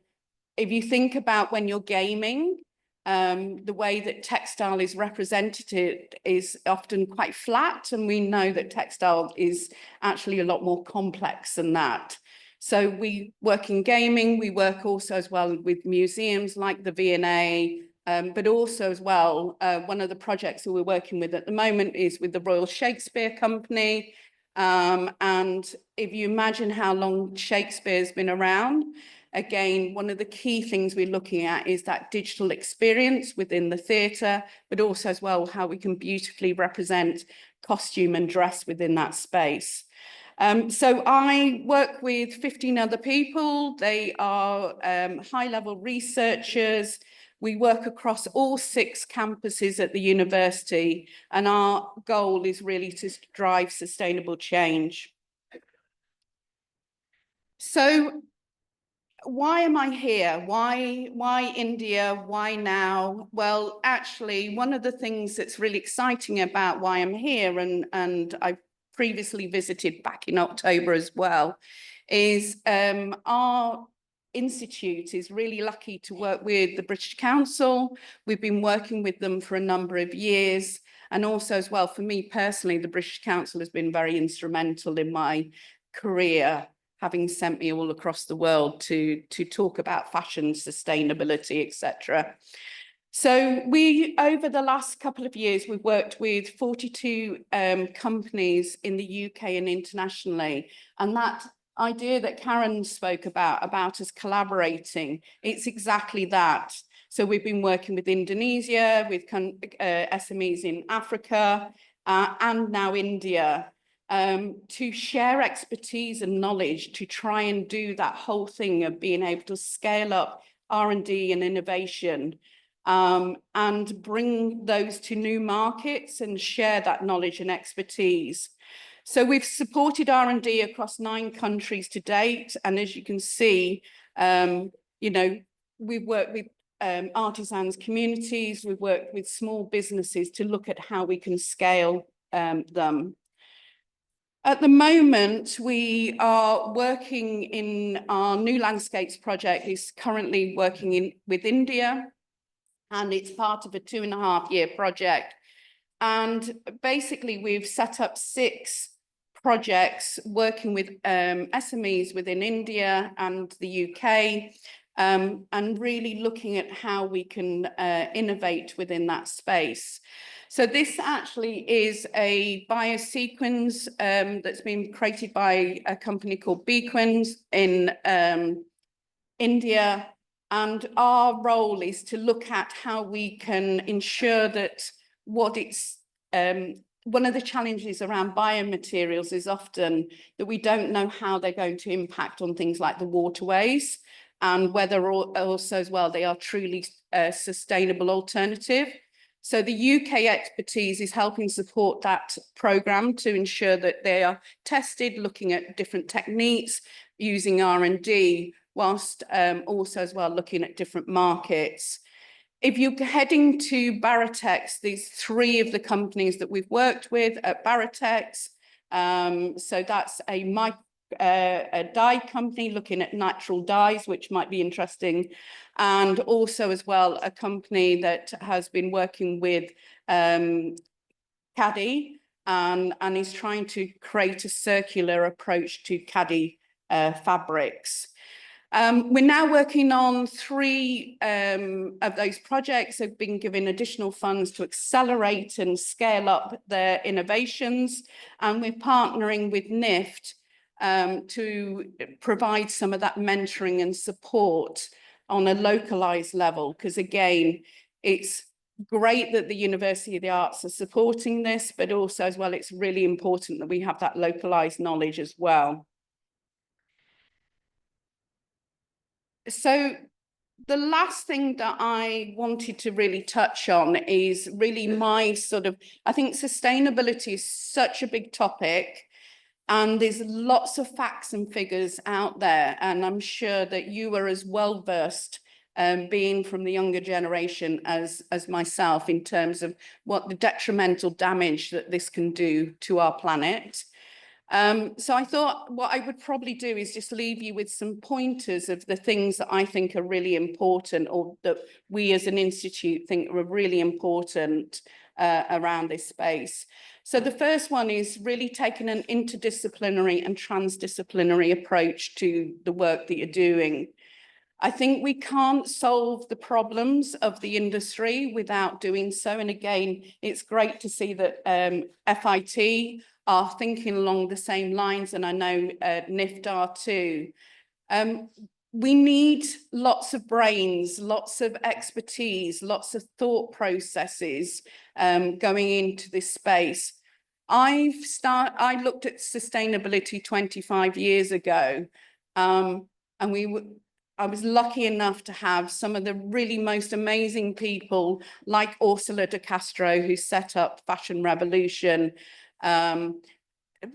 F: if you think about when you're gaming, the way that textile is represented is often quite flat, and we know that textile is actually a lot more complex than that. So we work in gaming, we work also as well with museums like the V&A, but also as well, one of the projects that we're working with at the moment is with the Royal Shakespeare Company. And if you imagine how long Shakespeare's been around, again, one of the key things we're looking at is that digital experience within the theatre, but also as well how we can beautifully represent costume and dress within that space. So I work with 15 other people. They are high-level researchers. We work across all 6 campuses at the university, and our goal is really to drive sustainable change. So why am I here? Why India? Why now? Well, actually, one of the things that's really exciting about why I'm here, and I've previously visited back in October as well, is our institute is really lucky to work with the British Council. We've been working with them for a number of years. And also as well, for me personally, the British Council has been very instrumental in my career, having sent me all across the world to talk about fashion, sustainability, etc. So we, over the last couple of years, we've worked with 42 companies in the UK and internationally. And that idea that Karen spoke about us collaborating, it's exactly that. So we've been working with Indonesia, with SMEs in Africa, and now India, to share expertise and knowledge to try and do that whole thing of being able to scale up R&D and innovation, and bring those to new markets and share that knowledge and expertise. So we've supported R&D across 9 countries to date. And as you can see, you know, we've worked with artisans communities, we've worked with small businesses to look at how we can scale them. At the moment, we are working in our New Landscapes project, is currently working with India, and it's part of a 2.5-year project. And basically, we've set up 6 projects working with SMEs within India and the UK, and really looking at how we can innovate within that space. So this actually is a biosequence that's been created by a company called Bequins in India. And our role is to look at how we can ensure that one of the challenges around biomaterials is often that we don't know how they're going to impact on things like the waterways, and whether also as well they are truly a sustainable alternative. So the UK expertise is helping support that programme to ensure that they are tested, looking at different techniques, using R&D, whilst also as well looking at different markets. If you're heading to Baratex, these 3 of the companies that we've worked with at Baratex, so that's a dye company looking at natural dyes, which might be interesting, and also as well a company that has been working with Khadi and is trying to create a circular approach to Khadi fabrics. We're now working on 3 of those projects. Have been given additional funds to accelerate and scale up their innovations, and we're partnering with NIFT to provide some of that mentoring and support on a localized level, because again, it's great that the University of the Arts are supporting this, but also as well, it's really important that we have that localized knowledge as well. So The last thing that I wanted to really touch on is really my sort of, I think sustainability is such a big topic. And there's lots of facts and figures out there. And I'm sure that you are as well versed, being from the younger generation as myself, in terms of what the detrimental damage that this can do to our planet. So I thought what I would probably do is just leave you with some pointers of the things that I think are really important, or that we as an institute think are really important around this space. So the first one is really taking an interdisciplinary and transdisciplinary approach to the work that you're doing. I think we can't solve the problems of the industry without doing so. And again, it's great to see that FIT are thinking along the same lines, and I know NIFT are too. We need lots of brains, lots of expertise, lots of thought processes going into this space. I looked at sustainability 25 years ago, and I was lucky enough to have some of the really most amazing people like Ursula de Castro, who set up Fashion Revolution,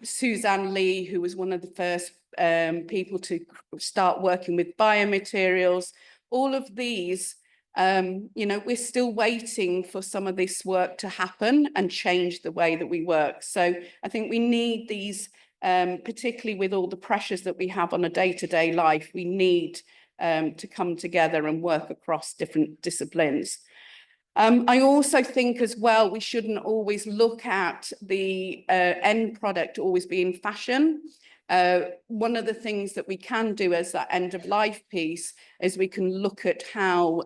F: Suzanne Lee, who was one of the first people to start working with biomaterials. All of these, you know, we're still waiting for some of this work to happen and change the way that we work. So I think we need these, particularly with all the pressures that we have on a day-to-day life, we need to come together and work across different disciplines. I also think as well, we shouldn't always look at the end product always being fashion. One of the things that we can do as that end of life piece is we can look at how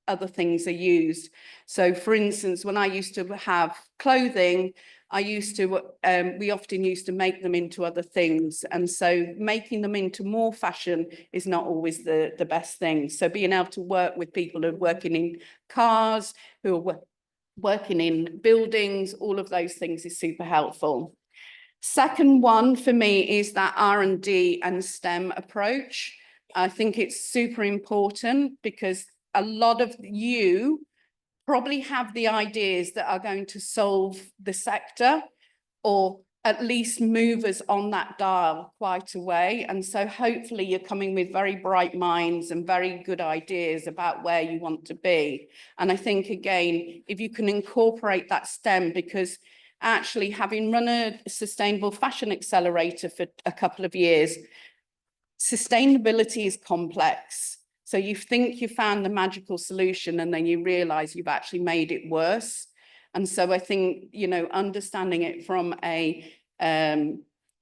F: other things are used. So for instance, when I used to have clothing, we often used to make them into other things. And so making them into more fashion is not always the best thing. So being able to work with people who are working in cars, who are working in buildings, all of those things is super helpful. Second one for me is that R&D and STEM approach. I think it's super important because a lot of you probably have the ideas that are going to solve the sector, or at least move us on that dial quite a way. And so hopefully you're coming with very bright minds and very good ideas about where you want to be. And I think, again, if you can incorporate that STEM, because actually having run a sustainable fashion accelerator for a couple of years, sustainability is complex. So you think you found the magical solution and then you realize you've actually made it worse. And so I think, you know, understanding it from a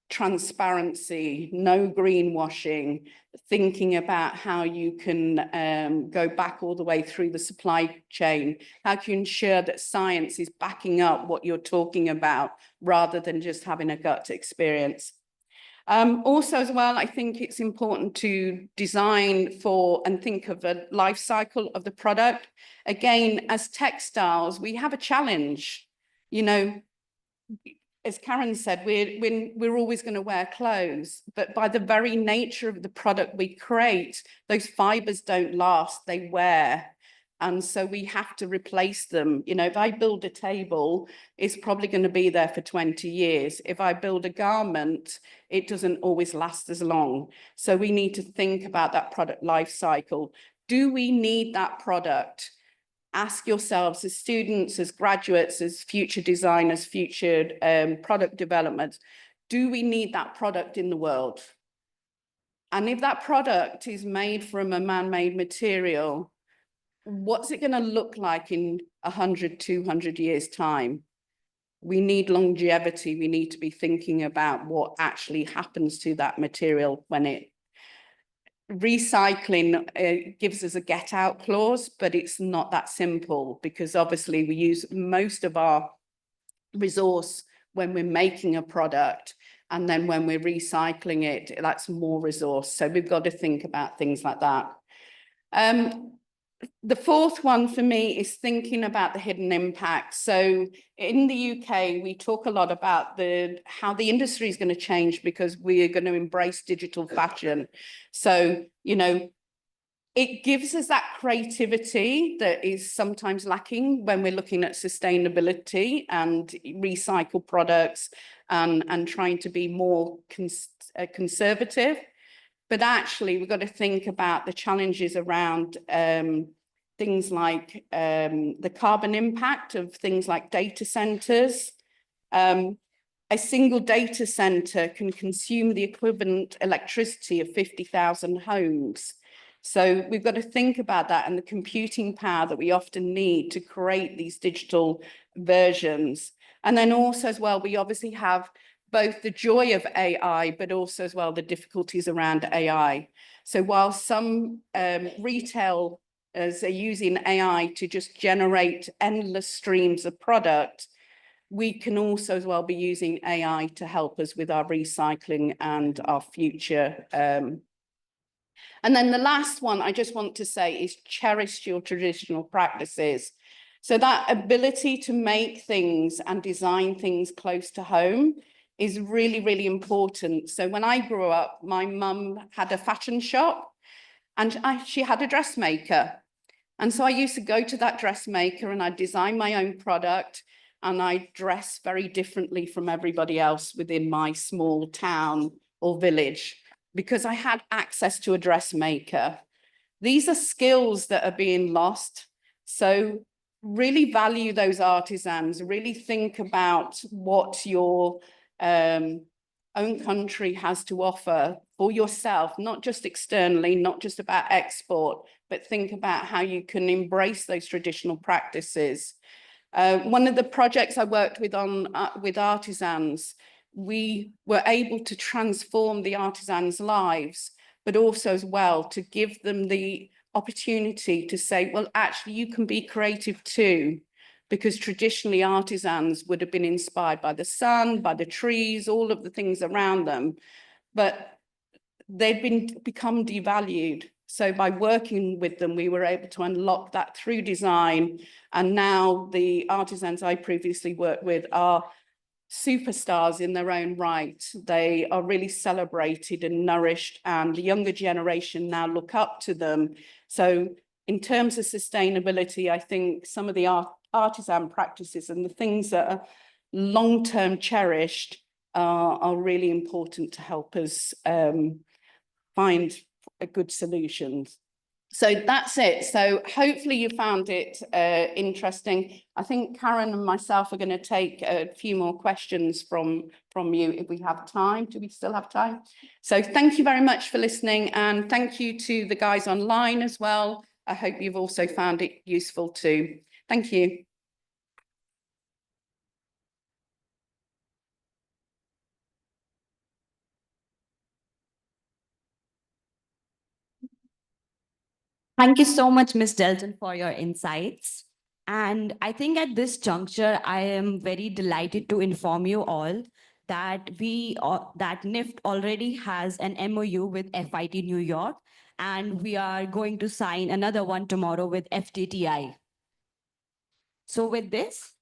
F: transparency, no greenwashing, thinking about how you can go back all the way through the supply chain, how can you ensure that science is backing up what you're talking about rather than just having a gut experience. Also as well, I think it's important to design for and think of a life cycle of the product. Again, as textiles, we have a challenge. You know, as Karen said, we're always going to wear clothes, but by the very nature of the product we create, those fibers don't last, they wear. And so we have to replace them. You know, if I build a table, it's probably going to be there for 20 years. If I build a garment, it doesn't always last as long. So we need to think about that product life cycle. Do we need that product? Ask yourselves as students, as graduates, as future designers, future product development, do we need that product in the world? And if that product is made from a man-made material, what's it going to look like in 100, 200 years' time? We need longevity. We need to be thinking about what actually happens to that material when it... Recycling gives us a get out clause, but it's not that simple, because obviously we use most of our resource when we're making a product, and then when we're recycling it, that's more resource. So we've got to think about things like that. The fourth one for me is thinking about the hidden impact. So in the UK, we talk a lot about how the industry is going to change because we are going to embrace digital fashion. So, you know, It gives us that creativity that is sometimes lacking when we're looking at sustainability and recycled products and trying to be more conservative. But actually, we've got to think about the challenges around things like the carbon impact of things like data centers. A single data center can consume the equivalent electricity of 50,000 homes. So we've got to think about that and the computing power that we often need to create these digital versions. And then also as well, we obviously have both the joy of AI, but also as well the difficulties around AI. So while some retailers are using AI to just generate endless streams of product, we can also as well be using AI to help us with our recycling and our future. And then the last one I just want to say is cherish your traditional practices. So that ability to make things and design things close to home is really, really important. So when I grew up, my mum had a fashion shop and she had a dressmaker. And so I used to go to that dressmaker and I'd design my own product and I dress very differently from everybody else within my small town or village because I had access to a dressmaker. These are skills that are being lost. So really value those artisans, really think about what your own country has to offer for yourself, not just externally, not just about export, but think about how you can embrace those traditional practices. One of the projects I worked with on with artisans, we were able to transform the artisans' lives, but also as well to give them the opportunity to say, well, actually, you can be creative too, because traditionally artisans would have been inspired by the sun, by the trees, all of the things around them, but they'd become devalued. So by working with them, we were able to unlock that through design. And now the artisans I previously worked with are superstars in their own right. They are really celebrated and nourished, and the younger generation now look up to them. So in terms of sustainability, I think some of the artisan practices and the things that are long-term cherished are really important to help us find a good solutions. So that's it. So hopefully you found it interesting. I think Karen and myself are going to take a few more questions from you if we have time. Do we still have time? So thank you very much for listening, and thank you to the guys online as well. I hope you've also found it useful too. Thank you.
B: Thank you so much, Ms. Delton, for your insights. And I think at this juncture, I am very delighted to inform you all that that NIFT already has an MOU with FIT New York, and we are going to sign another one tomorrow with FTTI. So with this,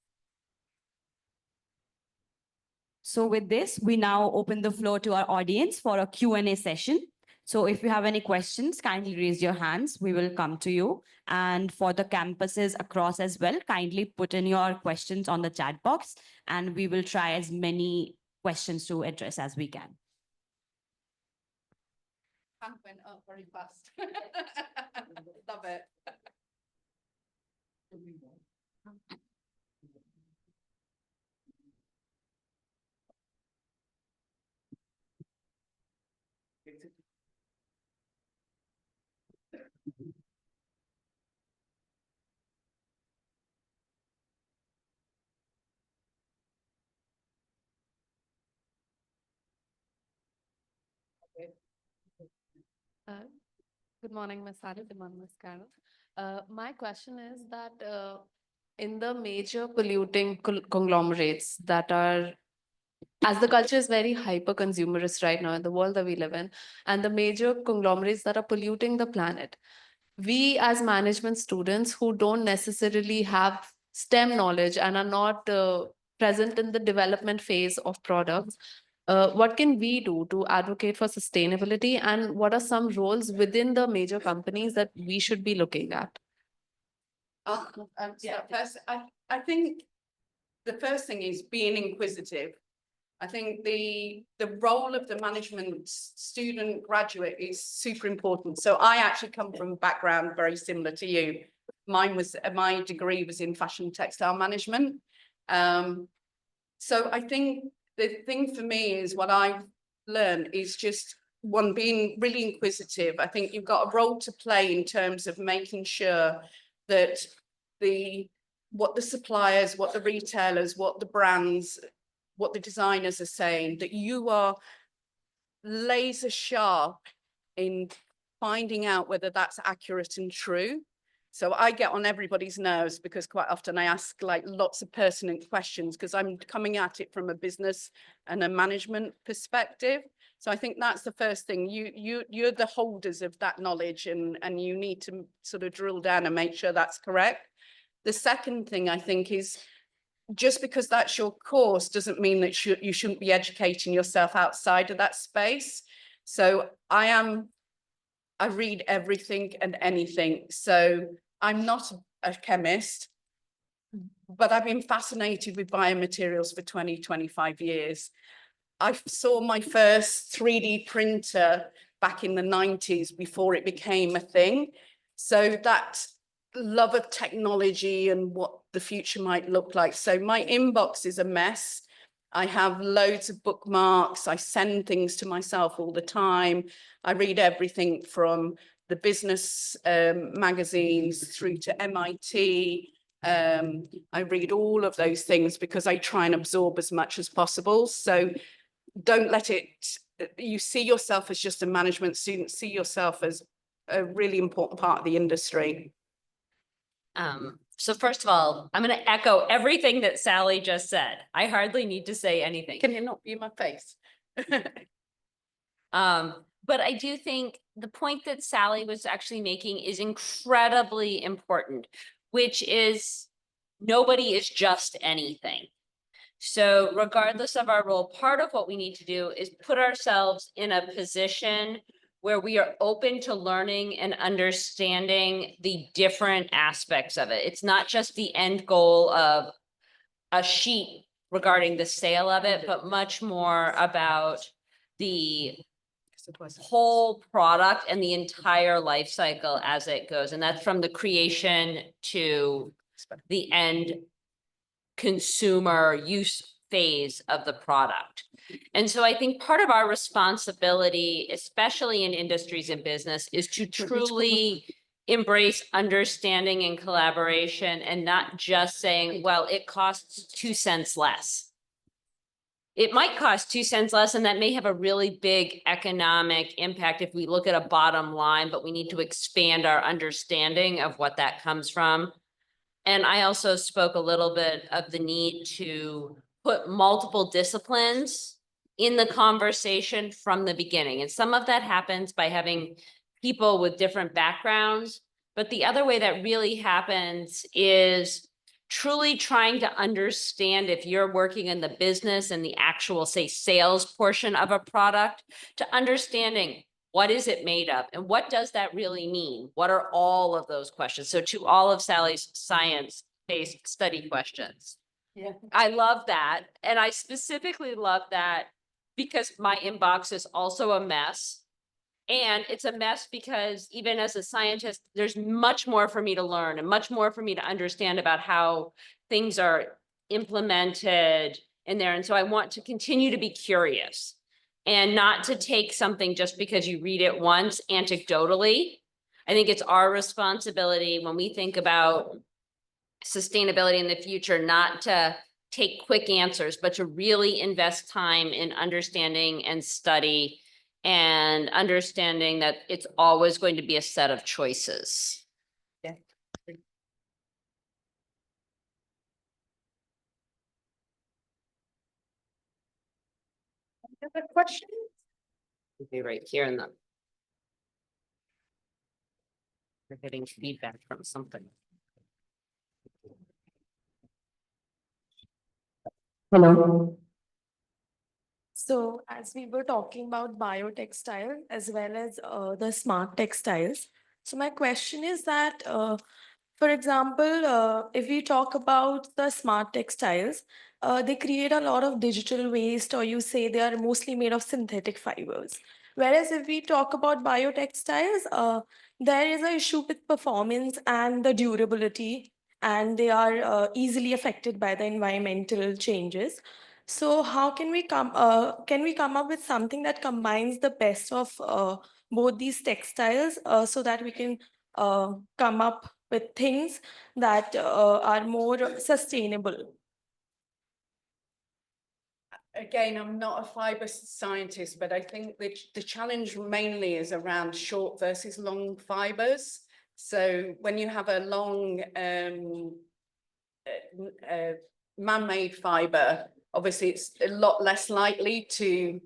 B: we now open the floor to our audience for a Q&A session. So if you have any questions, kindly raise your hands. We will come to you. And for the campuses across as well, kindly put in your questions on the chat box, and we will try as many questions to address as we can.
F: Hand went up very fast. Love it.
G: Good morning, Ms. Sari. Good morning, Ms. Karen. My question is that in the major polluting conglomerates that are, as the culture is very hyper consumerist right now in the world that we live in, and the major conglomerates that are polluting the planet, we as management students who don't necessarily have STEM knowledge and are not present in the development phase of products, What can we do to advocate for sustainability, and what are some roles within the major companies that we should be looking at?
F: First, I think the first thing is being inquisitive. I think the role of the management student graduate is super important. So I actually come from a background very similar to you. My degree was in fashion textile management. So I think the thing for me is what I've learned is just one, being really inquisitive. I think you've got a role to play in terms of making sure that what the suppliers, what the retailers, what the brands, what the designers are saying, that you are laser sharp in finding out whether that's accurate and true. So I get on everybody's nerves because quite often I ask like lots of pertinent questions because I'm coming at it from a business and a management perspective. So I think that's the first thing. You're the holders of that knowledge, and you need to sort of drill down and make sure that's correct. The second thing I think is, just because that's your course doesn't mean that you shouldn't be educating yourself outside of that space. So I read everything and anything. So I'm not a chemist, but I've been fascinated with biomaterials for 25 years. I saw my first 3D printer back in the 90s before it became a thing. So that love of technology and what the future might look like. So my inbox is a mess. I have loads of bookmarks. I send things to myself all the time. I read everything from the business magazines through to MIT. I read all of those things because I try and absorb as much as possible. So don't let it, you see yourself as just a management student, see yourself as a really important part of the industry.
C: So first of all, I'm going to echo everything that Sally just said. I hardly need to say anything.
F: Can you not view my face?
C: But I do think the point that Sally was actually making is incredibly important, which is nobody is just anything. So regardless of our role, part of what we need to do is put ourselves in a position where we are open to learning and understanding the different aspects of it. It's not just the end goal of a sheet regarding the sale of it, but much more about the whole product and the entire life cycle as it goes. And that's from the creation to the end consumer use phase of the product. And so I think part of our responsibility, especially in industries and business, is to truly embrace understanding and collaboration, and not just saying, well, it costs 2 cents less. It might cost 2 cents less, and that may have a really big economic impact if we look at a bottom line, but we need to expand our understanding of what that comes from. And I also spoke a little bit of the need to put multiple disciplines in the conversation from the beginning. And some of that happens by having people with different backgrounds. But the other way that really happens is truly trying to understand, if you're working in the business and the actual, say, sales portion of a product, to understanding what is it made of and what does that really mean? What are all of those questions? So to all of Sally's science-based study questions.
F: Yeah.
C: I love that. And I specifically love that because my inbox is also a mess. And it's a mess because even as a scientist, there's much more for me to learn and much more for me to understand about how things are implemented in there. And so I want to continue to be curious and not to take something just because you read it once anecdotally. I think it's our responsibility when we think about sustainability in the future, not to take quick answers, but to really invest time in understanding and study, and understanding that it's always going to be a set of choices.
F: Yeah. Other questions?
C: Be right here in the. We're getting feedback from something.
H: Hello. So as we were talking about biotextile as well as the smart textiles. So my question is that, for example, if we talk about the smart textiles, they create a lot of digital waste, or you say they are mostly made of synthetic fibers. Whereas if we talk about biotextiles, there is an issue with performance and the durability, and they are easily affected by the environmental changes. So how can we come up with something that combines the best of both these textiles so that we can come up with things that are more sustainable?
F: Again, I'm not a fiber scientist, but I think the challenge mainly is around short versus long fibers. So when you have a long man-made fiber, obviously it's a lot less likely to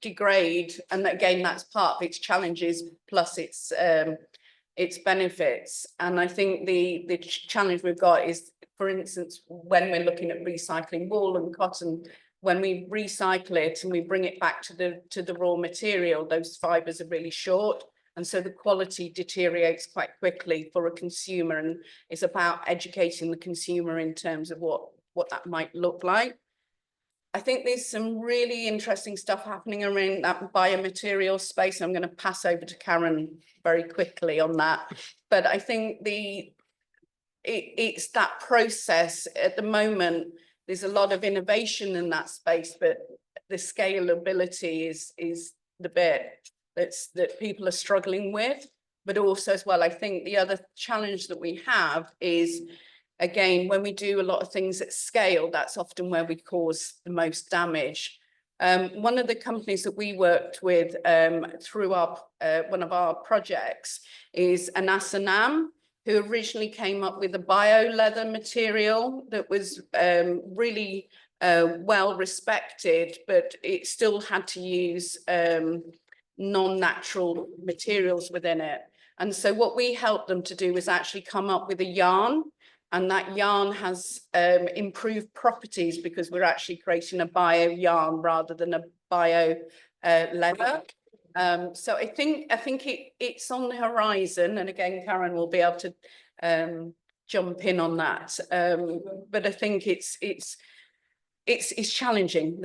F: degrade, and again, that's part of its challenges plus its benefits. And I think the challenge we've got is, for instance, when we're looking at recycling wool and cotton, when we recycle it and we bring it back to the raw material, those fibers are really short, and so the quality deteriorates quite quickly for a consumer. And it's about educating the consumer in terms of what that might look like. I think there's some really interesting stuff happening around that biomaterial space. I'm going to pass over to Karen very quickly on that. But I think it's that process at the moment. There's a lot of innovation in that space, but the scalability is the bit that people are struggling with. But also as well, I think the other challenge that we have is, again, when we do a lot of things at scale, that's often where we cause the most damage. One of the companies that we worked with through our one of our projects is Anasanam, who originally came up with a bio leather material that was really well respected, but it still had to use non-natural materials within it. And so what we helped them to do was actually come up with a yarn, and that yarn has improved properties because we're actually creating a bio yarn rather than a bio leather. So I think it's on the horizon, and again, Karen will be able to jump in on that. But I think it's challenging.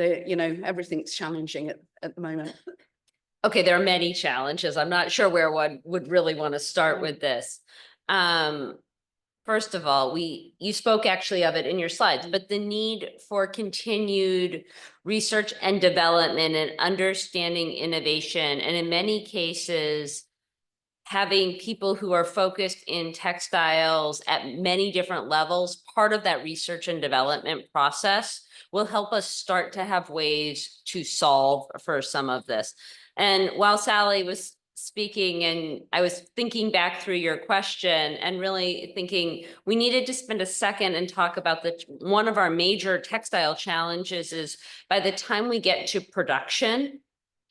F: Everything's challenging at the moment.
C: Okay, there are many challenges. I'm not sure where one would really want to start with this. First of all, you spoke actually of it in your slides, but the need for continued research and development and understanding innovation, and in many cases, having people who are focused in textiles at many different levels, part of that research and development process will help us start to have ways to solve for some of this. And while Sally was speaking, and I was thinking back through your question and really thinking we needed to spend a second and talk about one of our major textile challenges is by the time we get to production,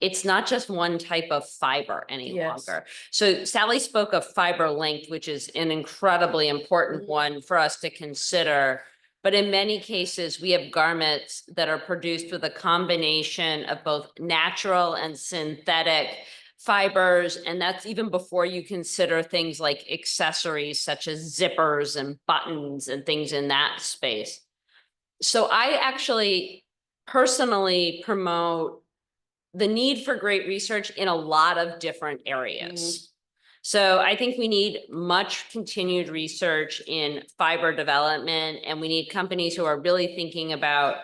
C: it's not just one type of fiber any longer. So Sally spoke of fiber length, which is an incredibly important one for us to consider. But in many cases, we have garments that are produced with a combination of both natural and synthetic fibers, and that's even before you consider things like accessories such as zippers and buttons and things in that space. So I actually personally promote the need for great research in a lot of different areas. So I think we need much continued research in fiber development, and we need companies who are really thinking about,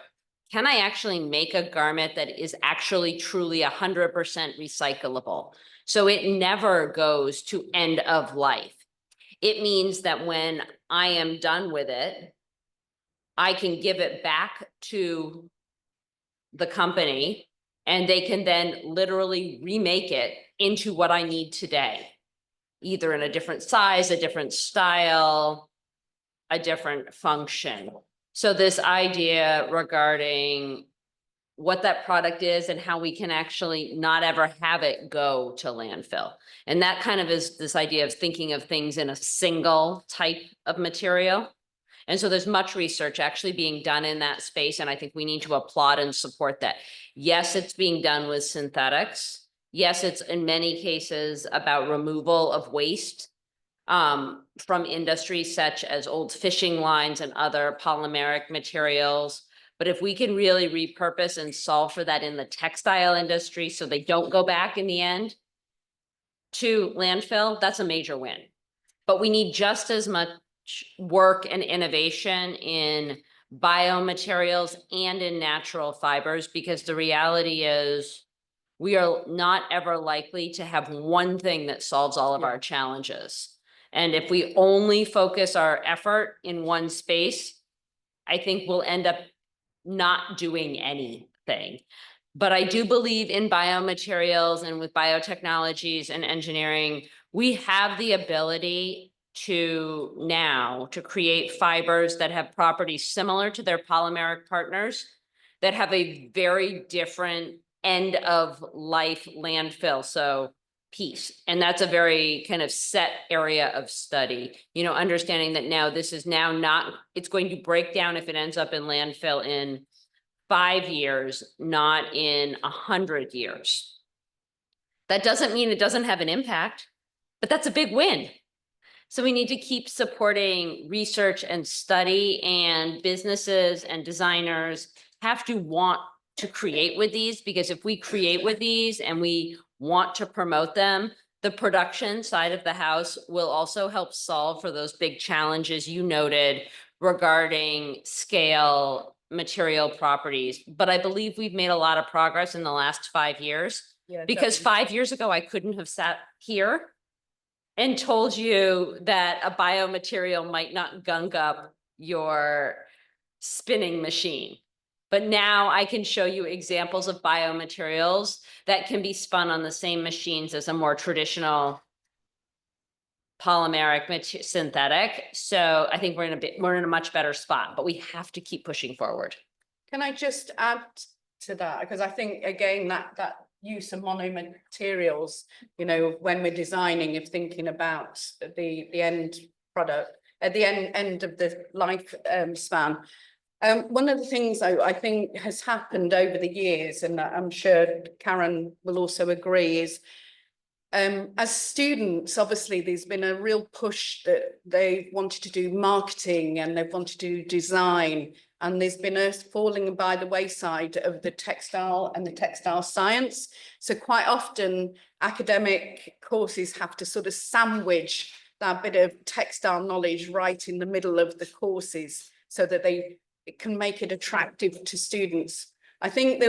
C: can I actually make a garment that is actually truly 100% recyclable? So it never goes to end of life. It means that when I am done with it, I can give it back to the company, and they can then literally remake it into what I need today, either in a different size, a different style, a different function. So this idea regarding what that product is and how we can actually not ever have it go to landfill. And that kind of is this idea of thinking of things in a single type of material And so there's much research actually being done in that space. And I think we need to applaud and support that. Yes, it's being done with synthetics. Yes, it's in many cases about removal of waste from industries such as old fishing lines and other polymeric materials. But if we can really repurpose and solve for that in the textile industry so they don't go back in the end to landfill, that's a major win. But we need just as much work and innovation in biomaterials and in natural fibers, because the reality is we are not ever likely to have one thing that solves all of our challenges. And if we only focus our effort in one space, I think we'll end up not doing anything. But I do believe in biomaterials and with biotechnologies and engineering, we have the ability to create fibers that have properties similar to their polymeric partners that have a very different end of life landfill. So piece. And that's a very kind of set area of study, understanding that now this is now not, it's going to break down if it ends up in landfill in 5 years, not in 100 years. That doesn't mean it doesn't have an impact, but that's a big win. So we need to keep supporting research and study, and businesses and designers have to want to create with these, because if we create with these and we want to promote them, the production side of the house will also help solve for those big challenges you noted regarding scale, material properties. But I believe we've made a lot of progress in the last 5 years, because 5 years ago, I couldn't have sat here and told you that a biomaterial might not gunk up your spinning machine. But now I can show you examples of biomaterials that can be spun on the same machines as a more traditional polymeric synthetic. So I think we're in a much better spot, but we have to keep pushing forward.
F: Can I just add to that? Because I think, again, that use of monomaterials, when we're designing, if thinking about the end product, at the end of the life span. One of the things I think has happened over the years, and I'm sure Karen will also agree, is as students, obviously, there's been a real push that they wanted to do marketing and they wanted to do design. And there's been a falling by the wayside of the textile and the textile science. So quite often academic courses have to sort of sandwich that bit of textile knowledge right in the middle of the courses so that it can make it attractive to students. I think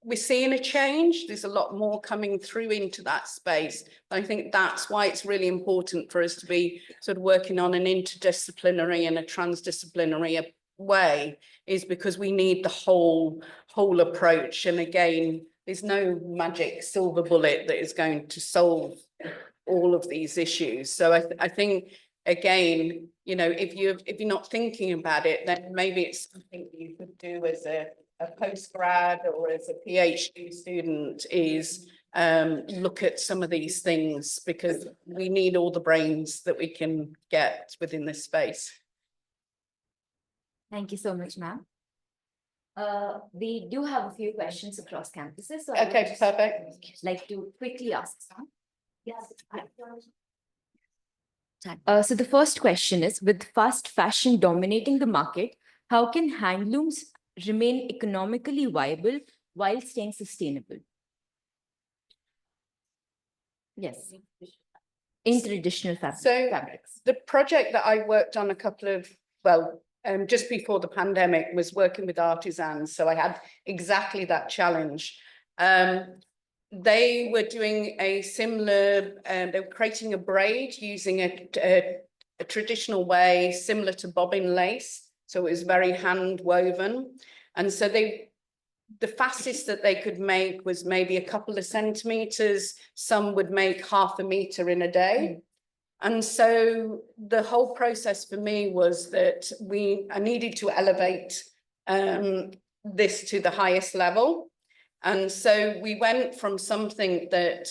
F: we're seeing a change. There's a lot more coming through into that space. I think that's why it's really important for us to be sort of working on an interdisciplinary and a transdisciplinary way, is because we need the whole approach. And again, there's no magic silver bullet that is going to solve all of these issues. So I think, again, if you're not thinking about it, then maybe it's something you could do as a postgrad or as a PhD student, is look at some of these things, because we need all the brains that we can get within this space.
A: Thank you so much, ma'am. We do have a few questions across campuses. So
F: Okay, perfect.
A: Like to quickly ask some. Yes. So the first question is, with fast fashion dominating the market, how can handlooms remain economically viable while staying sustainable? Yes. In traditional fabrics.
F: The project that I worked on just before the pandemic was working with artisans. So I had exactly that challenge. They were doing a similar, they were creating a braid using a traditional way, similar to bobbin lace. So it was very hand woven. And so the fastest that they could make was maybe a couple of centimeters. Some would make 0.5 meter in a day. And so the whole process for me was that I needed to elevate this to the highest level. And so we went from something that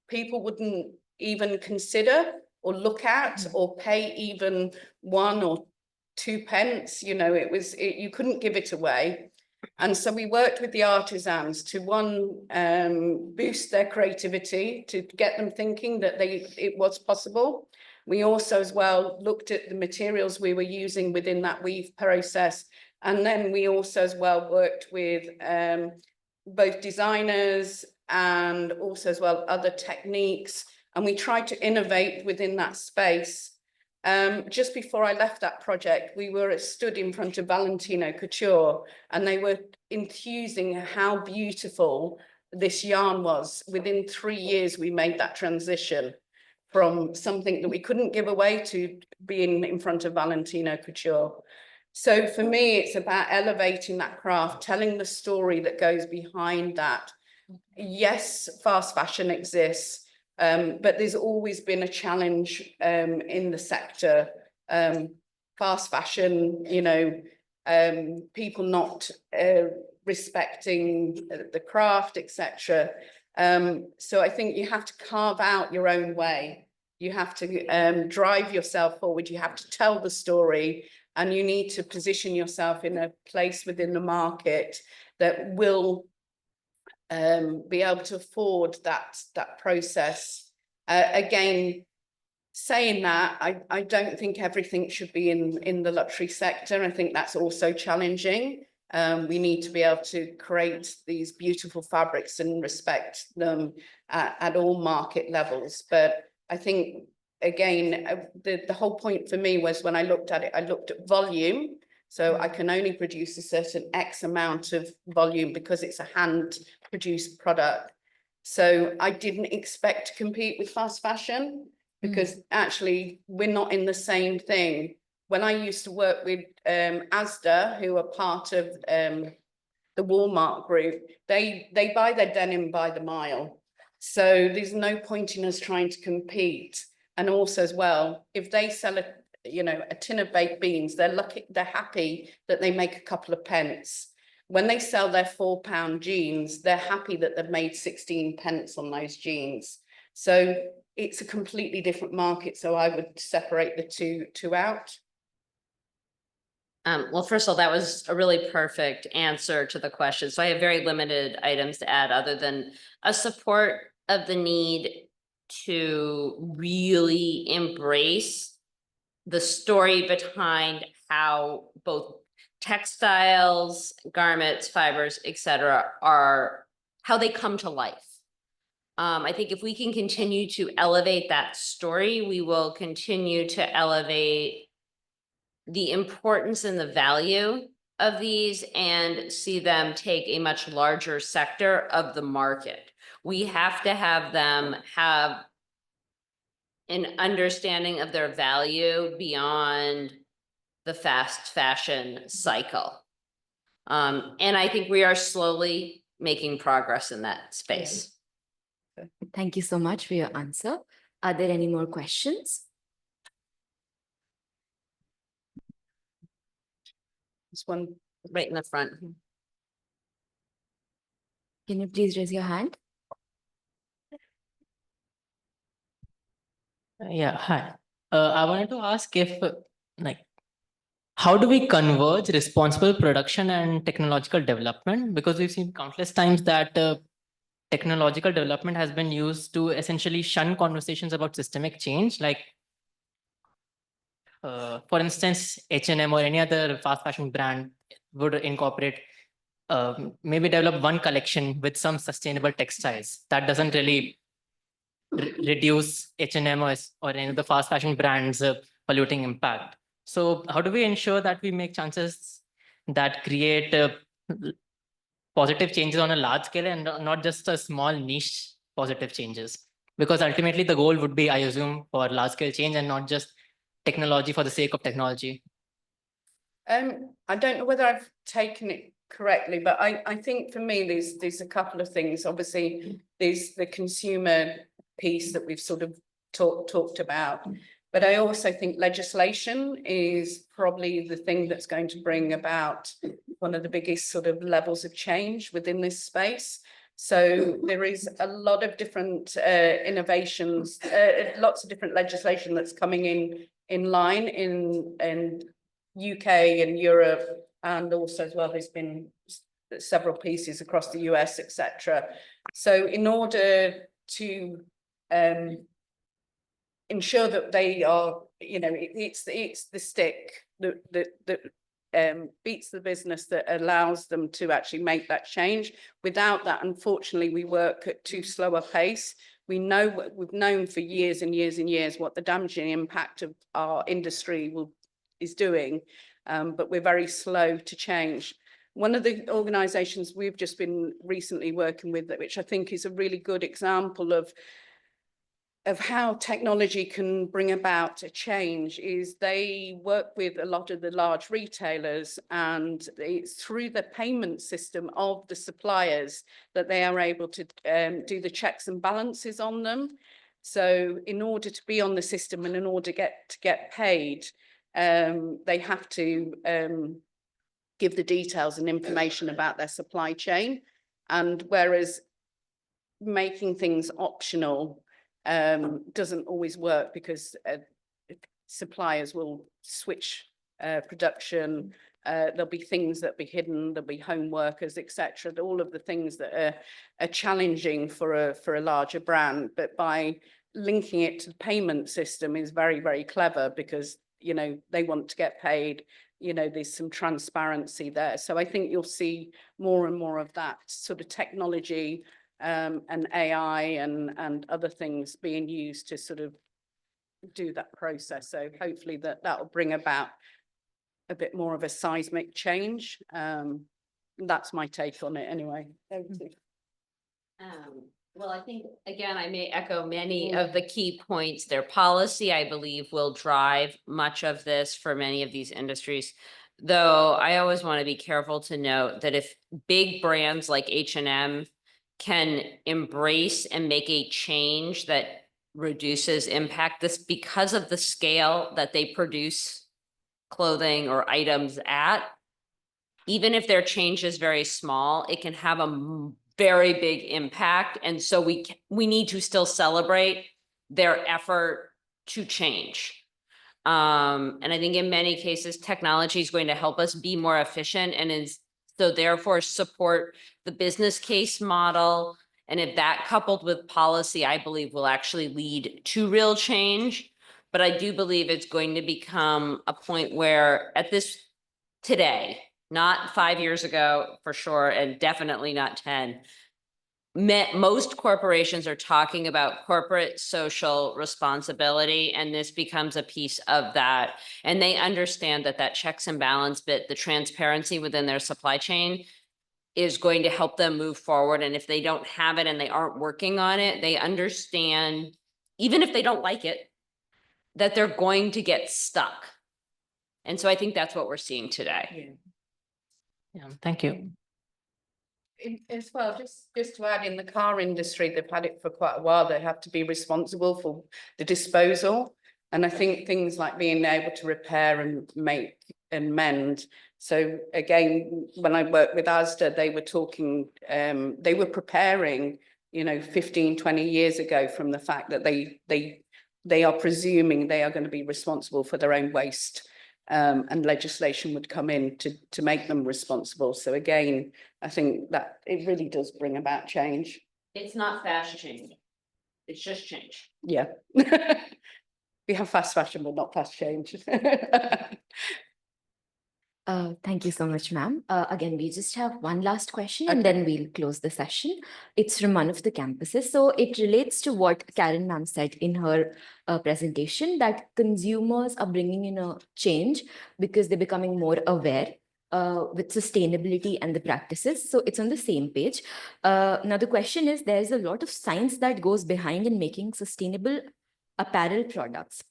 F: people wouldn't even consider or look at or pay even 1 or 2p, you know, you couldn't give it away. And so we worked with the artisans to boost their creativity, to get them thinking that it was possible. We also as well looked at the materials we were using within that weave process. And then we also as well worked with both designers and also as well other techniques. And we tried to innovate within that space. Just before I left that project, we were stood in front of Valentino Couture, and they were enthusing how beautiful this yarn was. Within 3 years, we made that transition from something that we couldn't give away to being in front of Valentino Couture. So for me, it's about elevating that craft, telling the story that goes behind that. Yes, fast fashion exists. But there's always been a challenge in the sector. Fast fashion, you know, people not respecting the craft, etc. So I think you have to carve out your own way. You have to drive yourself forward. You have to tell the story, and you need to position yourself in a place within the market that will be able to afford that process. Again, saying that, I don't think everything should be in the luxury sector. I think that's also challenging. We need to be able to create these beautiful fabrics and respect them at all market levels. But I think, again, the whole point for me was, when I looked at it, I looked at volume. So I can only produce a certain X amount of volume because it's a hand-produced product. So I didn't expect to compete with fast fashion, because actually we're not in the same thing. When I used to work with Asda, who are part of the Walmart group, they buy their denim by the mile. So there's no point in us trying to compete. And also as well, if they sell a tin of baked beans, they're happy that they make a couple of pence. When they sell their £4 jeans, they're happy that they've made 16 pence on those jeans. So it's a completely different market. So I would separate the two out.
C: Well, first of all, that was a really perfect answer to the question. So I have very limited items to add, other than a support of the need to really embrace the story behind how both textiles, garments, fibers, etc., are how they come to life. I think if we can continue to elevate that story, we will continue to elevate the importance and the value of these and see them take a much larger sector of the market. We have to have them have an understanding of their value beyond the fast fashion cycle. And I think we are slowly making progress in that space.
A: Thank you so much for your answer. Are there any more questions?
F: This one
C: Right in the front.
A: Can you please raise your hand?
I: Yeah, hi. I wanted to ask if, how do we converge responsible production and technological development? Because we've seen countless times that technological development has been used to essentially shun conversations about systemic change. Like, for instance, H&M or any other fast fashion brand would incorporate, maybe develop one collection with some sustainable textiles. That doesn't really reduce H&M or any of the fast fashion brands' polluting impact. So how do we ensure that we make chances that create positive changes on a large scale and not just a small niche positive changes? Because ultimately the goal would be, I assume, for large scale change and not just technology for the sake of technology.
F: I don't know whether I've taken it correctly, but I think for me there's a couple of things. Obviously, there's the consumer piece that we've sort of talked about, but I also think legislation is probably the thing that's going to bring about one of the biggest sort of levels of change within this space. So there is a lot of different innovations, lots of different legislation that's coming in line and UK and Europe, and also as well, there's been several pieces across the US, etc. So in order to ensure that they are, you know, it's the stick that beats the business, that allows them to actually make that change. Without that, unfortunately, we work at too slow a pace. We know what we've known for years and years and years what the damaging impact of our industry is doing, but we're very slow to change. One of the organisations we've just been recently working with, which I think is a really good example of how technology can bring about a change, is they work with a lot of the large retailers, and it's through the payment system of the suppliers that they are able to do the checks and balances on them. So in order to be on the system and in order to get paid, they have to give the details and information about their supply chain. And whereas making things optional doesn't always work, because suppliers will switch production. There'll be things that be hidden, there'll be home workers, etc. All of the things that are challenging for a larger brand. But by linking it to the payment system is very, very clever, because, you know, they want to get paid. You know, there's some transparency there. So I think you'll see more and more of that sort of technology and AI and other things being used to sort of do that process. So hopefully that will bring about a bit more of a seismic change. That's my take on it anyway.
C: Well, I think, again, I may echo many of the key points. Their policy, I believe, will drive much of this for many of these industries. Though I always want to be careful to note that if big brands like H&M can embrace and make a change that reduces impact, this because of the scale that they produce clothing or items at, even if their change is very small, it can have a very big impact. And so we need to still celebrate their effort to change. And I think in many cases, technology is going to help us be more efficient, and so therefore support the business case model. And if that coupled with policy, I believe will actually lead to real change. But I do believe it's going to become a point where today, not 5 years ago for sure, and definitely not 10, most corporations are talking about corporate social responsibility, and this becomes a piece of that. And they understand that checks and balance bit, the transparency within their supply chain, is going to help them move forward. And if they don't have it and they aren't working on it, they understand, even if they don't like it, that they're going to get stuck. And so I think that's what we're seeing today.
I: Yeah, thank you.
F: As well, just to add, in the car industry, they've had it for quite a while. They have to be responsible for the disposal. And I think things like being able to repair and make and mend. So again, when I worked with Asda, they were talking, they were preparing, you know, 15, 20 years ago, from the fact that they are presuming they are going to be responsible for their own waste. And legislation would come in to make them responsible. So again, I think that it really does bring about change.
C: It's not fast change. It's just change.
F: Yeah. We have fast fashion, but not fast change.
A: Thank you so much, ma'am. Again, we just have one last question and then we'll close the session. It's from one of the campuses. So it relates to what Karen ma'am said in her presentation, that consumers are bringing in a change because they're becoming more aware with sustainability and the practices. So it's on the same page. Now the question is, there's a lot of science that goes behind in making sustainable apparel products.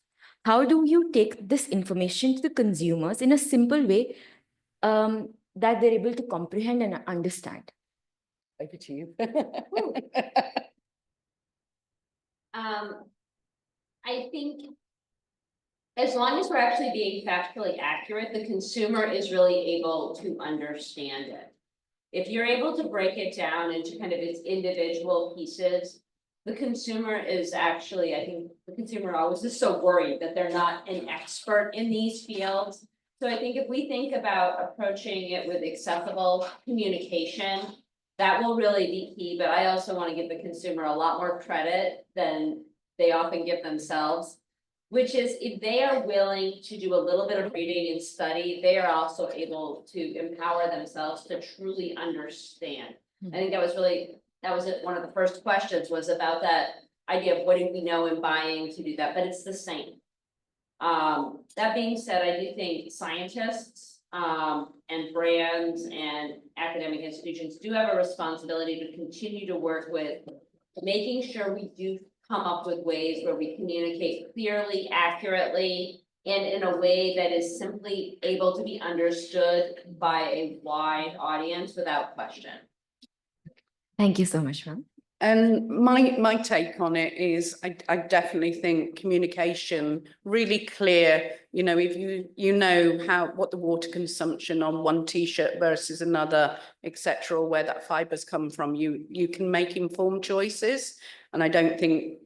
A: How do you take this information to the consumers in a simple way that they're able to comprehend and understand?
F: Over to you.
C: I think as long as we're actually being factually accurate, the consumer is really able to understand it. If you're able to break it down into kind of its individual pieces, the consumer is actually, I think the consumer always is so worried that they're not an expert in these fields. So I think if we think about approaching it with accessible communication, that will really be key, but I also want to give the consumer a lot more credit than they often give themselves. Which is if they are willing to do a little bit of reading and study, they are also able to empower themselves to truly understand. I think that was one of the first questions was about that idea of what do we know in buying to do that, but it's the same. That being said, I do think scientists and brands and academic institutions do have a responsibility to continue to work with making sure we do come up with ways where we communicate clearly, accurately, and in a way that is simply able to be understood by a wide audience without question.
A: Thank you so much, ma'am.
F: And my take on it is I definitely think communication really clear, you know, if you know what the water consumption on one t-shirt versus another, etc., or where that fiber's come from, you can make informed choices. And I don't think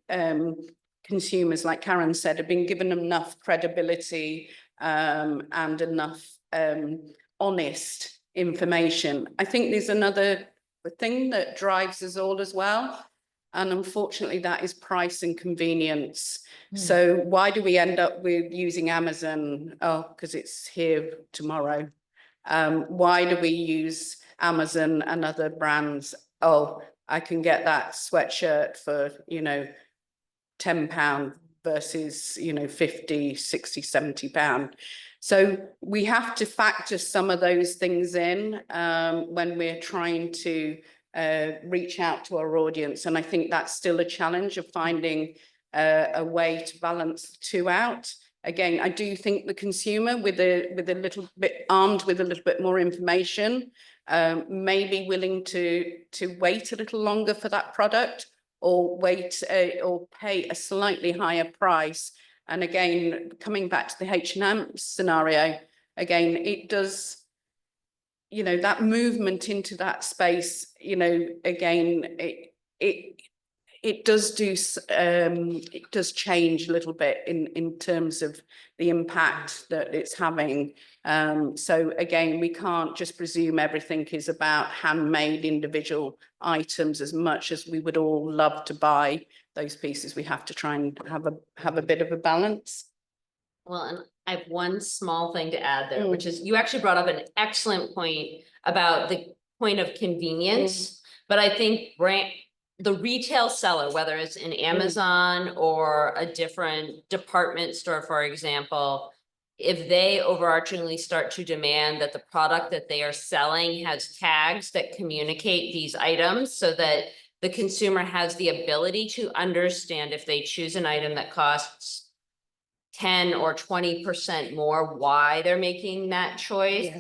F: consumers, like Karen said, have been given enough credibility and enough honest information. I think there's another thing that drives us all as well. And unfortunately, that is price and convenience. So why do we end up with using Amazon? Oh, because it's here tomorrow. Why do we use Amazon and other brands? Oh, I can get that sweatshirt for, you know, £10 versus, you know, 50, 60, £70. So we have to factor some of those things in when we're trying to reach out to our audience. And I think that's still a challenge of finding a way to balance the two out. Again, I do think the consumer with a little bit armed with a little bit more information may be willing to wait a little longer for that product or wait or pay a slightly higher price. And again, coming back to the H&M scenario, again, it does, you know, that movement into that space, you know, again, it does change a little bit in terms of the impact that it's having. So again, we can't just presume everything is about handmade individual items as much as we would all love to buy those pieces. We have to try and have a bit of a balance.
C: Well, and I have one small thing to add there, which is you actually brought up an excellent point about the point of convenience, but I think the retail seller, whether it's in Amazon or a different department store, for example, if they overarchingly start to demand that the product that they are selling has tags that communicate these items so that the consumer has the ability to understand if they choose an item that costs 10 or 20% more, why they're making that choice.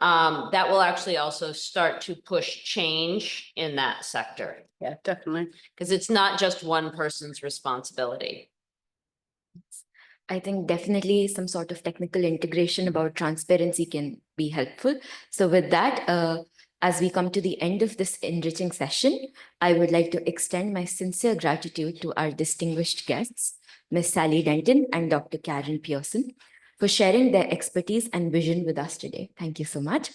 C: That will actually also start to push change in that sector.
F: Yeah, definitely.
C: Because it's not just one person's responsibility.
A: I think definitely some sort of technical integration about transparency can be helpful. So with that, as we come to the end of this enriching session, I would like to extend my sincere gratitude to our distinguished guests, Ms. Sally Denton and Dr. Karen Pearson, for sharing their expertise and vision with us today. Thank you so much.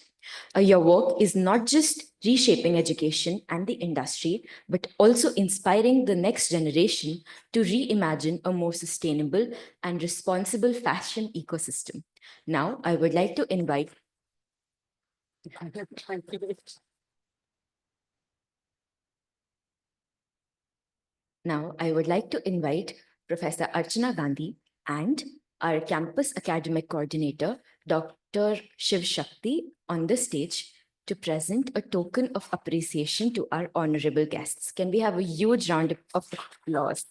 A: Your work is not just reshaping education and the industry, but also inspiring the next generation to reimagine a more sustainable and responsible fashion ecosystem. Now, I would like to invite Professor Archana Gandhi and our campus academic coordinator, Dr. Shiv Shakti, on the stage to present a token of appreciation to our honorable guests. Can we have a huge round of applause?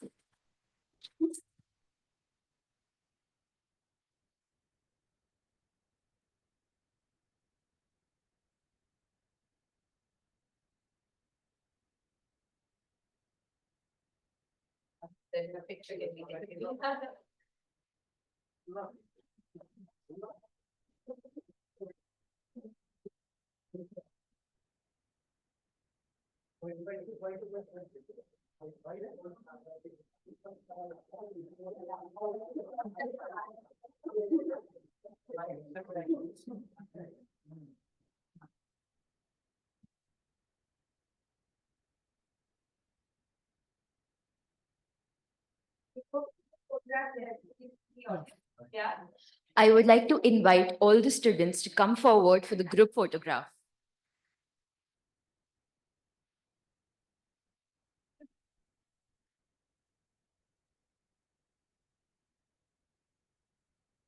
A: I would like to invite all the students to come forward for the group photograph.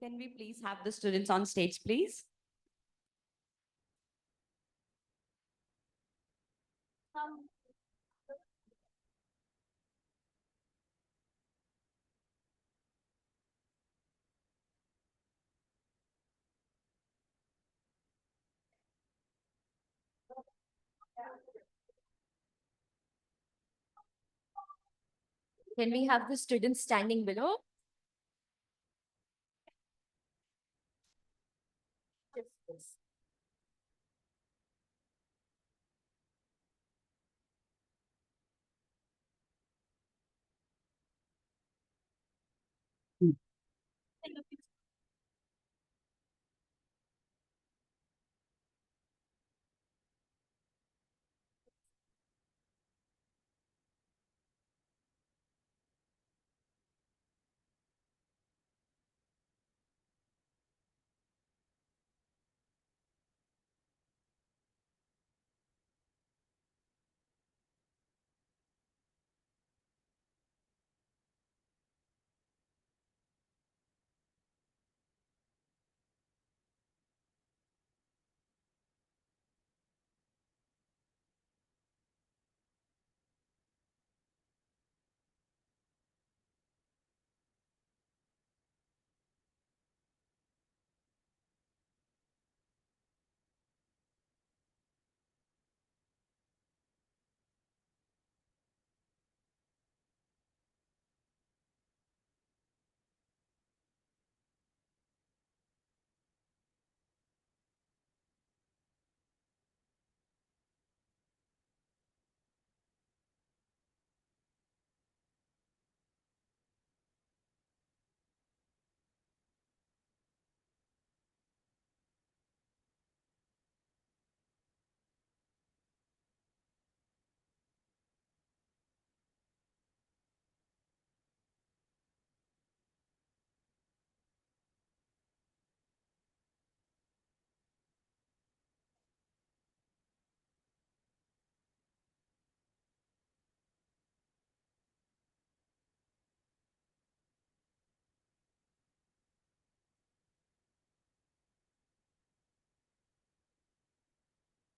B: Can we please have the students on stage, please?
A: Can we have the students standing below?